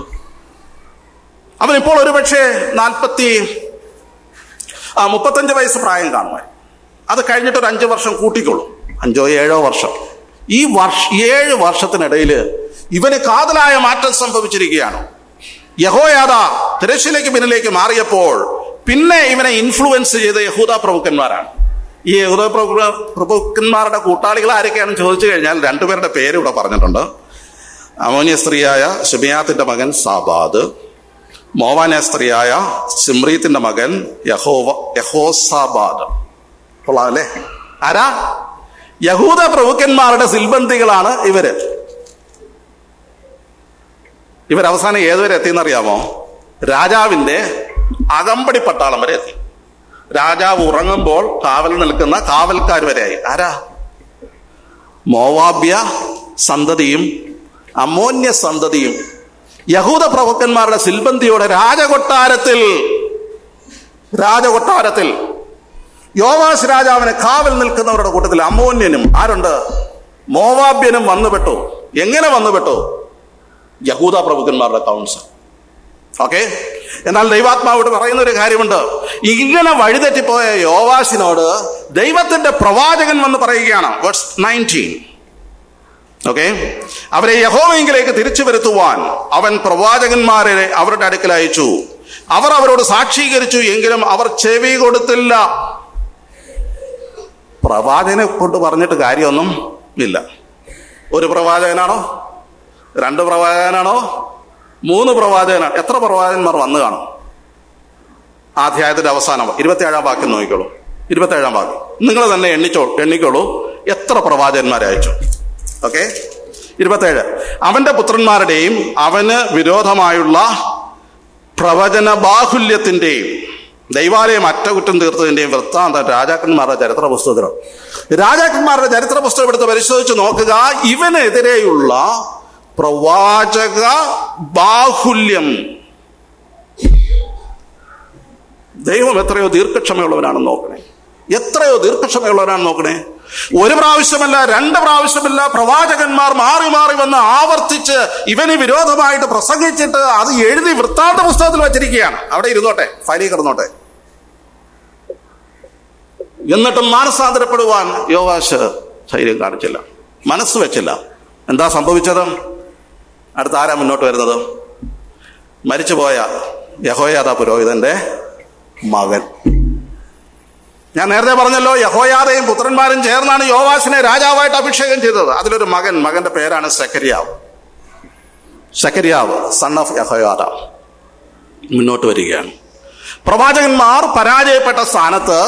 അവനിപ്പോൾ ഒരുപക്ഷെ 35 വയസ്സ് പ്രായം കാണുവാൻ. അത് കഴിഞ്ഞിട്ടൊരു 5 വർഷം കൂട്ടിക്കൊള്ളും, 5-7 വർഷം. ഈ 7 വർഷത്തിനിടയിൽ ഇവന് കാതലായ മാറ്റം സംഭവിച്ചിരിക്കുകയാണ്. യഹോയാദ തിരശ്ശീലയ്ക്ക് പിന്നിലേക്ക് മാറിയപ്പോൾ പിന്നെ ഇവനെ ഇൻഫ്ലുവൻസ് ചെയ്ത യഹൂദ പ്രഭുക്കന്മാരാണ്. ഈ യഹൂദ പ്രഭുക്കന്മാരുടെ കൂട്ടാളികൾ ആരൊക്കെയാണെന്ന് ചോദിച്ചു കഴിഞ്ഞാൽ 2 പേരുടെ പേര് ഇവിടെ പറഞ്ഞിട്ടുണ്ട്. അമോന്യ സ്ത്രീയായ ശിബിയാത്തിന്റെ മകൻ സാബാദ്, മോവാന സ്ത്രീയായ സിമ്രീത്തിന്റെ മകൻ യഹോസാബാദ്. കൊള്ളാം അല്ലേ? ആരാ? യഹൂദ പ്രഭുക്കന്മാരുടെ സിൽബന്ധികളാണ് ഇവരവസാനം ഏതുവരെ എത്തിയെന്നറിയാമോ? രാജാവിന്റെ അകമ്പടി പട്ടാളം വരെ എത്തി. രാജാവ് ഉറങ്ങുമ്പോൾ കാവൽ നിൽക്കുന്ന കാവൽക്കാർ വരെയായി. ആരാ? മോവാബ്യ സന്തതിയും അമ്മോന്യ സന്തതിയും യഹൂദ പ്രഭുക്കന്മാരുടെ സിൽബന്ധിയോടെ രാജകൊട്ടാരത്തിൽ യോവാശ് രാജാവിനെ കാവൽ നിൽക്കുന്നവരുടെ കൂട്ടത്തിൽ അമ്മോന്യനും ആരുണ്ട്? മോവാബ്യനും വന്നുപെട്ടു. എങ്ങനെ വന്നുപെട്ടു? യഹൂദ പ്രഭുക്കന്മാരുടെ കൗൺസിൽ. ഓക്കെ. എന്നാൽ ദൈവാത്മാവോട് പറയുന്ന ഒരു കാര്യമുണ്ട്. ഇങ്ങനെ വഴിതെറ്റിപ്പോയ യോവാശിനോട് ദൈവത്തിന്റെ പ്രവാചകൻ വന്ന് പറയുകയാണ്. വേഴ്സ് 19. ഓക്കെ. അവരെ യഹോവയെങ്കിലേക്ക് തിരിച്ചു വരുത്തുവാൻ അവൻ പ്രവാചകന്മാരെ അവരുടെ അടുക്കൽ അയച്ചു. അവർ അവരോട് സാക്ഷീകരിച്ചു, എങ്കിലും അവർ ചെവി കൊടുത്തില്ല. പ്രവാചകനെ കൊണ്ട് പറഞ്ഞിട്ട് കാര്യമൊന്നും ഇല്ല. ഒരു പ്രവാചകനാണോ? 2 പ്രവാചകനാണോ? 3 പ്രവാചകനാണ്? എത്ര പ്രവാചകന്മാർ വന്നു കാണും? ആ അധ്യായത്തിന്റെ അവസാനം 27-ാം വാക്യം നോക്കിക്കോളൂ. 27-ാം വാക്യം നിങ്ങൾ തന്നെ എണ്ണിക്കോളൂ എത്ര പ്രവാചകന്മാരെ അയച്ചു. ഓക്കെ. 27. അവന്റെ പുത്രന്മാരുടെയും അവന് വിരോധമായുള്ള പ്രവചന ബാഹുല്യത്തിൻ്റെയും ദൈവാലയം അറ്റകുറ്റം തീർത്തതിൻ്റെയും വൃത്താന്തം രാജാക്കന്മാരുടെ ചരിത്ര പുസ്തകത്തിലാണ്. രാജാക്കന്മാരുടെ ചരിത്ര പുസ്തകം എടുത്ത് പരിശോധിച്ച് നോക്കുക. ഇവനെതിരെയുള്ള പ്രവാചക ബാഹുല്യം, ദൈവം എത്രയോ ദീർഘക്ഷമയുള്ളവനാണെന്ന് നോക്കണേ. എത്രയോ ദീർഘക്ഷമയുള്ളവനാണെന്ന് നോക്കണേ. ഒരു പ്രാവശ്യമല്ല, 2 പ്രാവശ്യമല്ല, പ്രവാചകന്മാർ മാറി മാറി വന്ന് ആവർത്തിച്ച് ഇവന് വിരോധമായിട്ട് പ്രസംഗിച്ചിട്ട് അത് എഴുതി വൃത്താന്ത പുസ്തകത്തിൽ വച്ചിരിക്കുകയാണ്. അവിടെ ഇരുന്നോട്ടെ, ഫയലിൽ കിടന്നോട്ടെ. എന്നിട്ടും മാനസാന്തരപ്പെടുവാൻ യോവാശ് ധൈര്യം കാണിച്ചില്ല, മനസ്സ് വെച്ചില്ല. എന്താ സംഭവിച്ചത്? അടുത്ത ആരാ മുന്നോട്ട് വരുന്നത്? മരിച്ചുപോയ യഹോയാദാ പുരോഹിതന്റെ മകൻ. ഞാൻ നേരത്തെ പറഞ്ഞല്ലോ, യഹോയാദയും പുത്രന്മാരും ചേർന്നാണ് യോവാശിനെ രാജാവായിട്ട് അഭിഷേകം ചെയ്തത്. അതിലൊരു മകന്റെ പേരാണ് സെഖര്യാവ്, സൺ ഓഫ് യഹോയാദ മുന്നോട്ട് വരികയാണ്. പ്രവാചകന്മാർ പരാജയപ്പെട്ട സ്ഥാനത്ത്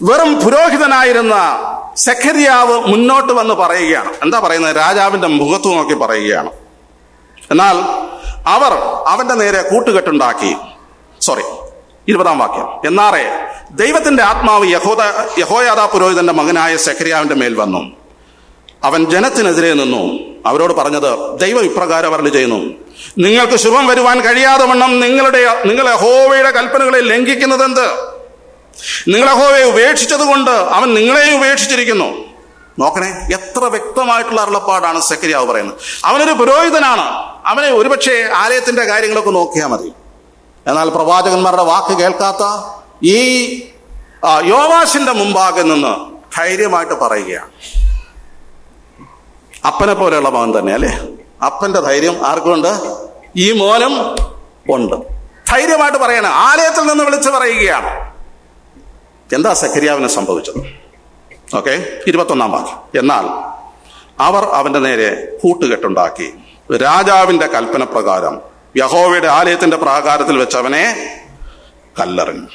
വെറും പുരോഹിതനായിരുന്ന സെഖര്യാവ് മുന്നോട്ട് വന്ന് പറയുകയാണ്. എന്താ പറയുന്നത്? രാജാവിന്റെ മുഖത്ത് നോക്കി പറയുകയാണ്. എന്നാൽ അവർ അവന്റെ നേരെ കൂട്ടുകെട്ടുണ്ടാക്കി. 20-ാം വാക്യം. എന്നാറേ ദൈവത്തിന്റെ ആത്മാവ് യഹോയാദാ പുരോഹിതന്റെ മകനായ സെഖര്യാവിന്റെ മേൽ വന്നു. അവൻ ജനത്തിനെതിരെ നിന്നു. അവരോട് പറഞ്ഞത്, ദൈവം ഇപ്രകാരം അരുളി ചെയ്യുന്നു, നിങ്ങൾക്ക് ശുഭം വരുവാൻ കഴിയാതെ വണ്ണം നിങ്ങൾ യഹോവയുടെ കൽപ്പനകളെ ലംഘിക്കുന്നത് എന്ത്? നിങ്ങൾ യഹോവയെ ഉപേക്ഷിച്ചത് കൊണ്ട് അവൻ നിങ്ങളെയും ഉപേക്ഷിച്ചിരിക്കുന്നു. നോക്കണേ, എത്ര വ്യക്തമായിട്ടുള്ള അരുളപ്പാടാണ് സെഖര്യാവ് പറയുന്നത്. അവനൊരു പുരോഹിതനാണ്. അവനെ ഒരുപക്ഷെ ആലയത്തിന്റെ കാര്യങ്ങളൊക്കെ നോക്കിയാൽ മതി. എന്നാൽ പ്രവാചകന്മാരുടെ വാക്ക് കേൾക്കാത്ത ഈ യോവാശിന്റെ മുമ്പാകെ നിന്ന് ധൈര്യമായിട്ട് പറയുകയാണ്. അപ്പനെ പോലെയുള്ള മകൻ തന്നെ അല്ലേ? അപ്പന്റെ ധൈര്യം ആർക്കുണ്ട്? ഈ മോനും ഉണ്ട്. ധൈര്യമായിട്ട് പറയണ, ആലയത്തിൽ നിന്ന് വിളിച്ച് പറയുകയാണ്. എന്താ സെഖര്യാവിന് സംഭവിച്ചത്? 21-ാം വാക്യം. എന്നാൽ അവർ അവന്റെ നേരെ കൂട്ടുകെട്ടുണ്ടാക്കി രാജാവിന്റെ കൽപ്പന പ്രകാരം യഹോവയുടെ ആലയത്തിന്റെ പ്രാകാരത്തിൽ വെച്ച് അവനെ കല്ലെറിഞ്ഞു.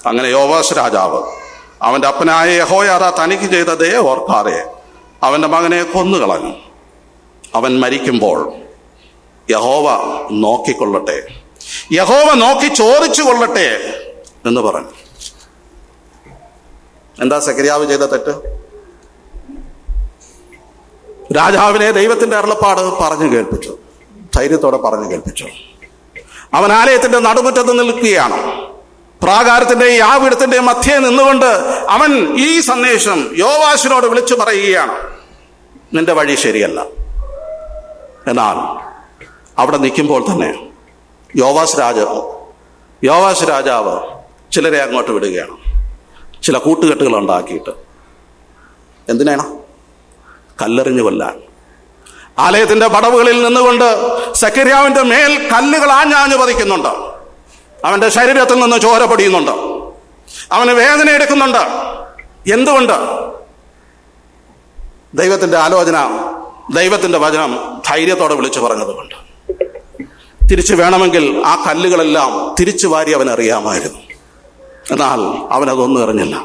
അങ്ങനെ യോവാശ് രാജാവ് അവന്റെ അപ്പനായ യഹോയാദാ തനിക്ക് ചെയ്തതേ ഓർക്കാതെ അവന്റെ മകനെ കൊന്നുകളഞ്ഞു. അവൻ മരിക്കുമ്പോൾ യഹോവ നോക്കിക്കൊള്ളട്ടെ, യഹോവ നോക്കി ചോദിച്ചു കൊള്ളട്ടെ എന്ന് പറഞ്ഞു. എന്താ സെഖര്യാവ് ചെയ്ത തെറ്റ്? രാജാവിനെ ദൈവത്തിന്റെ അരുളപ്പാട് പറഞ്ഞു കേൾപ്പിച്ചു, ധൈര്യത്തോടെ പറഞ്ഞു കേൾപ്പിച്ചു. അവൻ ആലയത്തിന്റെ നടുമുറ്റത്ത് നിൽക്കുകയാണ്. പ്രാകാരത്തിന്റെ യാവിടത്തിന്റെ മധ്യേ നിന്നുകൊണ്ട് അവൻ ഈ സന്ദേശം യോവാശിനോട് വിളിച്ചു പറയുകയാണ്, നിന്റെ വഴി ശരിയല്ല. എന്നാൽ അവിടെ നിൽക്കുമ്പോൾ തന്നെ യോവാശ് രാജാവ് ചിലരെ അങ്ങോട്ട് വിടുകയാണ്. ചില കൂട്ടുകെട്ടുകൾ ഉണ്ടാക്കിയിട്ട്. എന്തിനാണ്? കല്ലെറിഞ്ഞു കൊല്ലാൻ. ആലയത്തിന്റെ പടവുകളിൽ നിന്നുകൊണ്ട് സെഖര്യാവിന്റെ മേൽ കല്ലുകൾ ആഞ്ഞാഞ്ഞു പതിക്കുന്നുണ്ട്. അവന്റെ ശരീരത്തിൽ നിന്ന് ചോര പൊടിയുന്നുണ്ട്. അവന് വേദന എടുക്കുന്നുണ്ട്. എന്തുകൊണ്ട്? ദൈവത്തിന്റെ ആലോചന, ദൈവത്തിന്റെ വചനം ധൈര്യത്തോടെ വിളിച്ചു പറഞ്ഞതുകൊണ്ട്. തിരിച്ചു വേണമെങ്കിൽ ആ കല്ലുകളെല്ലാം തിരിച്ചു വാരി അവനറിയാമായിരുന്നു. എന്നാൽ അവനതൊന്നും അറിഞ്ഞില്ല.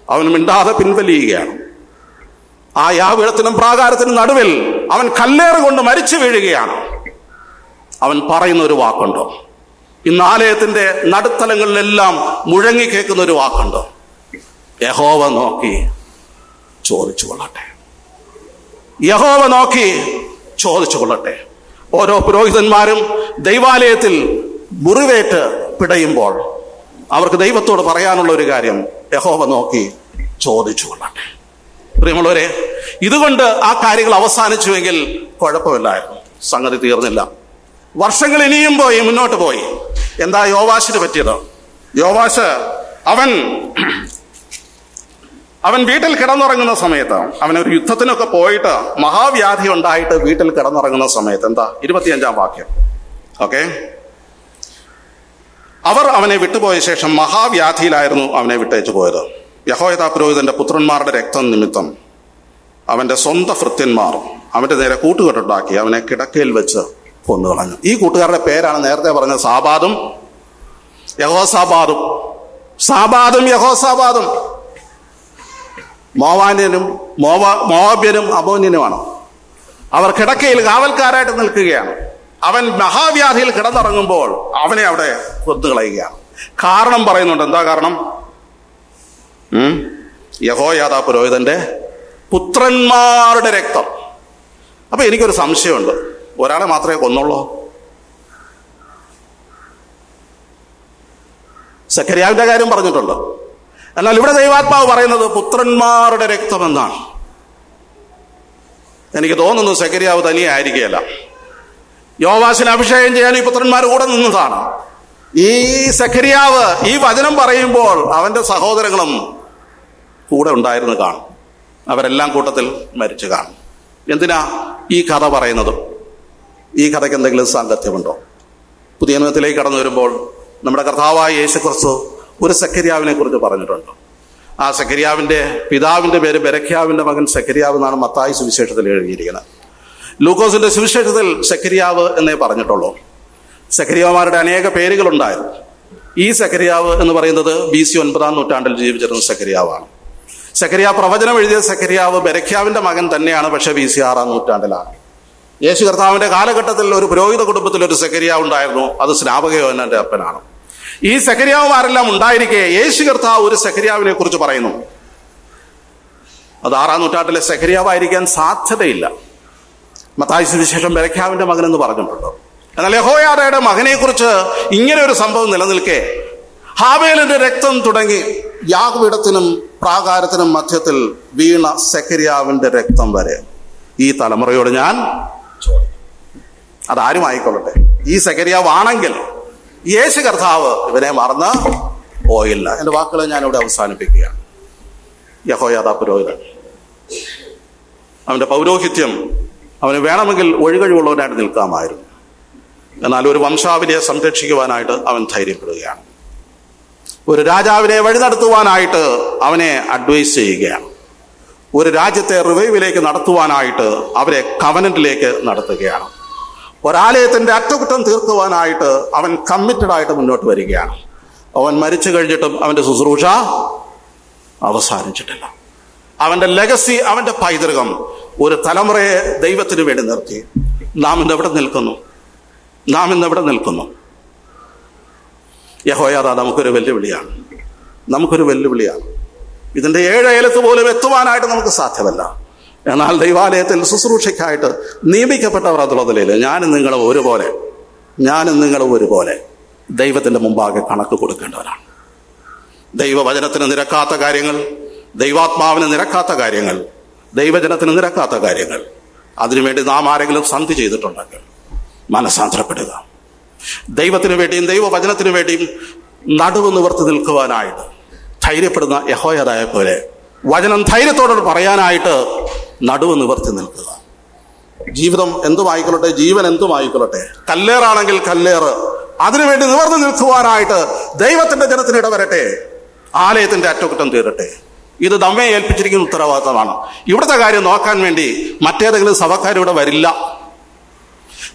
അവൻ മിണ്ടാതെ പിൻവലിയുകയാണ്. ആ യാഗപീഠത്തിനും പ്രാകാരത്തിനും നടുവിൽ അവൻ കല്ലേറുകൊണ്ട് മരിച്ചു വീഴുകയാണ്. അവൻ പറയുന്ന ഒരു വാക്കുണ്ടോ? ഇന്ന് ആലയത്തിന്റെ നടുത്തലങ്ങളിലെല്ലാം മുഴങ്ങി കേൾക്കുന്ന ഒരു വാക്കുണ്ടോ? യഹോവ നോക്കി ചോദിച്ചു കൊള്ളട്ടെ. യഹോവ നോക്കി ചോദിച്ചു കൊള്ളട്ടെ. ഓരോ പുരോഹിതന്മാരും ദൈവാലയത്തിൽ മുറിവേറ്റ് പിടയുമ്പോൾ അവർക്ക് ദൈവത്തോട് പറയാനുള്ള ഒരു കാര്യം, യഹോവ നോക്കി ചോദിച്ചു കൊള്ളട്ടെ. പ്രിയമുള്ളവരെ, ഇതുകൊണ്ട് ആ കാര്യങ്ങൾ അവസാനിച്ചുവെങ്കിൽ കുഴപ്പമില്ലായിരുന്നു, സംഗതി തീർന്നില്ല. വർഷങ്ങൾ ഇനിയും മുന്നോട്ട് പോയി. എന്താ യോവാശിന് പറ്റിയത്? യോവാശ് അവൻ വീട്ടിൽ കിടന്നുറങ്ങുന്ന സമയത്ത്, അവനൊരു യുദ്ധത്തിനൊക്കെ പോയിട്ട് മഹാവ്യാധി ഉണ്ടായിട്ട് വീട്ടിൽ കിടന്നുറങ്ങുന്ന സമയത്ത്, എന്താ 25-ാം വാക്യം. അവർ അവനെ വിട്ടുപോയ ശേഷം മഹാവ്യാധിയിലായിരുന്നു അവനെ വിട്ടേച്ചു പോയത്. യഹോയാദാ പുരോഹിതന്റെ പുത്രന്മാരുടെ രക്തം നിമിത്തം അവന്റെ സ്വന്തം ഭൃത്യന്മാർ അവന്റെ നേരെ കൂട്ടുകെട്ടുണ്ടാക്കി അവനെ കിടക്കയിൽ വെച്ച് കൊന്നുകളഞ്ഞു. ഈ കൂട്ടുകാരുടെ പേരാണ് നേരത്തെ പറഞ്ഞ സാബാദും യഹോസാബാദും. മോവാബ്യനും അമ്മോന്യനുമാണ്. അവർ കിടക്കയിൽ കാവൽക്കാരായിട്ട് നിൽക്കുകയാണ്. അവൻ മഹാവ്യാധിയിൽ കിടന്നിറങ്ങുമ്പോൾ അവനെ അവിടെ കൊന്നുകളയുകയാണ്. കാരണം പറയുന്നുണ്ട്. എന്താ കാരണം? യഹോയാദാ പുരോഹിതന്റെ പുത്രന്മാരുടെ രക്തം. അപ്പൊ എനിക്കൊരു സംശയമുണ്ട്, ഒരാളെ മാത്രമേ കൊന്നുള്ളൂ? സഖര്യാവിന്റെ കാര്യം പറഞ്ഞിട്ടുണ്ട്. എന്നാൽ ഇവിടെ ദൈവാത്മാവ് പറയുന്നത് പുത്രന്മാരുടെ രക്തം എന്നാണ്. എനിക്ക് തോന്നുന്നു സഖര്യാവ് തനിയെ ആയിരിക്കുകയല്ല. യോവാശിനെ അഭിഷേകം ചെയ്യാൻ ഈ പുത്രന്മാർ കൂടെ നിന്നതാണ്. ഈ സഖര്യാവ് ഈ വചനം പറയുമ്പോൾ അവന്റെ സഹോദരങ്ങളും കൂടെ ഉണ്ടായിരുന്നു കാണും. അവരെല്ലാം കൂട്ടത്തിൽ മരിച്ചു കാണും. എന്തിനാ ഈ കഥ പറയുന്നത്? ഈ കഥയ്ക്ക് എന്തെങ്കിലും സാങ്കത്യമുണ്ടോ? പുതിയ നിയമത്തിലേക്ക് കടന്നു വരുമ്പോൾ നമ്മുടെ കർത്താവായ യേശുക്രിസ്തു ഒരു സഖര്യാവിനെ കുറിച്ച് പറഞ്ഞിട്ടുണ്ട്. ആ സഖര്യാവിന്റെ പിതാവിന്റെ പേര് ബെരഖ്യാവിന്റെ മകൻ സഖര്യാവ് എന്നാണ് മത്തായി സുവിശേഷത്തിൽ എഴുതിയിരിക്കുന്നത്. ലൂക്കോസിന്റെ സുവിശേഷത്തിൽ സഖര്യാവ് എന്നേ പറഞ്ഞിട്ടുള്ളൂ. സഖര്യാവന്മാരുടെ അനേക പേരുകളുണ്ടായിരുന്നു. ഈ സഖര്യാവ് എന്ന് പറയുന്നത് BC 9-ാം നൂറ്റാണ്ടിൽ ജീവിച്ചിരുന്ന സഖര്യാവാണ്. സഖര്യാവ് പ്രവചനം എഴുതിയ സഖര്യാവ് ബെരഖ്യാവിന്റെ മകൻ തന്നെയാണ്, പക്ഷെ BC 6-ാം നൂറ്റാണ്ടിലാണ്. യേശു കർത്താവിന്റെ കാലഘട്ടത്തിൽ ഒരു പുരോഹിത കുടുംബത്തിൽ ഒരു സഖര്യാവ് ഉണ്ടായിരുന്നു. അത് സ്നാപക യോഹന്നാന്റെ അപ്പനാണ്. ഈ സഖര്യാവുമാരെല്ലാം ഉണ്ടായിരിക്കെ യേശു കർത്താവ് ഒരു സഖര്യാവിനെ കുറിച്ച് പറയുന്നു. അത് 6-ാം നൂറ്റാണ്ടിലെ സഖര്യാവായിരിക്കാൻ സാധ്യതയില്ല. മത്തായി സുവിശേഷം ബെരഖ്യാവിന്റെ മകൻ എന്ന് പറഞ്ഞിട്ടുണ്ട്. എന്നാൽ യഹോയാദയുടെ മകനെ കുറിച്ച് ഇങ്ങനെ ഒരു സംഭവം നിലനിൽക്കെ ഹാബേലിന്റെ രക്തം തുടങ്ങി യാഗപീഠത്തിനും പ്രാകാരത്തിനും മധ്യത്തിൽ വീണ സഖര്യാവിന്റെ രക്തം വരെ ഈ തലമുറയോട് ഞാൻ ചോദിക്കും. അതാരും ആയിക്കൊള്ളട്ടെ, ഈ സഖര്യാവാണെങ്കിൽ യേശു കർത്താവ് ഇവനെ മറന്ന് പോയില്ല. എന്റെ വാക്കുകൾ ഞാനിവിടെ അവസാനിപ്പിക്കുകയാണ്. യഹോയാദാ പുരോഹിതൻ, അവന്റെ പൗരോഹിത്യം അവന് വേണമെങ്കിൽ ഒഴികഴിവുള്ളവനായിട്ട് നിൽക്കാമായിരുന്നു. എന്നാൽ ഒരു വംശാവലിയെ സംരക്ഷിക്കുവാനായിട്ട് അവൻ ധൈര്യപ്പെടുകയാണ്. ഒരു രാജാവിനെ വഴി നടത്തുവാനായിട്ട് അവനെ അഡ്വൈസ് ചെയ്യുകയാണ്. ഒരു രാജ്യത്തെ റിവൈവിലേക്ക് നടത്തുവാനായിട്ട് അവരെ കവനന്റിലേക്ക് നടത്തുകയാണ്. ഒരാലയത്തിന്റെ അറ്റകുറ്റം തീർക്കുവാനായിട്ട് അവൻ കമ്മിറ്റഡ് ആയിട്ട് മുന്നോട്ട് വരികയാണ്. അവൻ മരിച്ചു കഴിഞ്ഞിട്ടും അവന്റെ ശുശ്രൂഷ അവസാനിച്ചിട്ടില്ല. അവന്റെ ലെഗസി, അവന്റെ പൈതൃകം ഒരു തലമുറയെ ദൈവത്തിന് വേണ്ടി നിർത്തി. നാം ഇന്ന് എവിടെ നിൽക്കുന്നു? നാം ഇന്ന് എവിടെ നിൽക്കുന്നു? യഹോയാദാ നമുക്കൊരു വെല്ലുവിളിയാണ്. ഇതിന്റെ 7 അയലത്ത് പോലും എത്തുവാനായിട്ട് നമുക്ക് സാധ്യമല്ല. എന്നാൽ ദൈവാലയത്തിൽ ശുശ്രൂഷയ്ക്കായിട്ട് നിയമിക്കപ്പെട്ടവർ എന്നുള്ള നിലയിൽ ഞാനും നിങ്ങളും ഒരുപോലെ ദൈവത്തിന്റെ മുമ്പാകെ കണക്ക് കൊടുക്കേണ്ടവരാണ്. ദൈവവചനത്തിന് നിരക്കാത്ത കാര്യങ്ങൾ, ദൈവാത്മാവിന് നിരക്കാത്ത കാര്യങ്ങൾ, ദൈവജനത്തിന് നിരക്കാത്ത കാര്യങ്ങൾ, അതിനുവേണ്ടി നാം ആരെങ്കിലും സന്ധി ചെയ്തിട്ടുണ്ടെങ്കിൽ മനസ്സാന്തരപ്പെടുക. ദൈവത്തിന് വേണ്ടിയും ദൈവവചനത്തിന് വേണ്ടിയും നടുവ് നിവർത്തി നിൽക്കുവാനായിട്ട് ധൈര്യപ്പെടുന്ന യഹോയാദയെ പോലെ വചനം ധൈര്യത്തോടെ പറയാനായിട്ട് നടുവ് നിവർത്തി നിൽക്കുക. ജീവിതം എന്തുമായിക്കൊള്ളട്ടെ, ജീവൻ എന്തുമായിക്കൊള്ളട്ടെ, കല്ലേറാണെങ്കിൽ കല്ലേറ്, അതിനുവേണ്ടി നിവർന്നു നിൽക്കുവാനായിട്ട് ദൈവത്തിന്റെ ജനത്തിന് ഇടവരട്ടെ. ആലയത്തിന്റെ അറ്റകുറ്റം തീരട്ടെ. ഇത് നമ്മെ ഏൽപ്പിച്ചിരിക്കുന്ന ഉത്തരവാദിത്തമാണ്. ഇവിടുത്തെ കാര്യം നോക്കാൻ വേണ്ടി മറ്റേതെങ്കിലും സഭക്കാരിവിടെ വരില്ല,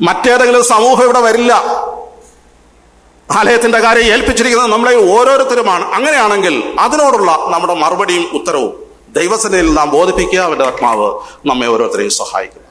മറ്റേതെങ്കിലും സമൂഹം ഇവിടെ വരില്ല. ആലയത്തിന്റെ കാര്യം ഏൽപ്പിച്ചിരിക്കുന്നത് നമ്മളെ ഓരോരുത്തരുമാണ്. അങ്ങനെയാണെങ്കിൽ അതിനോടുള്ള നമ്മുടെ മറുപടിയും ഉത്തരവും ദൈവസന്നിധിയിൽ നാം ബോധിപ്പിക്കുക. അവന്റെ ആത്മാവ് നമ്മെ ഓരോരുത്തരെയും സഹായിക്കും.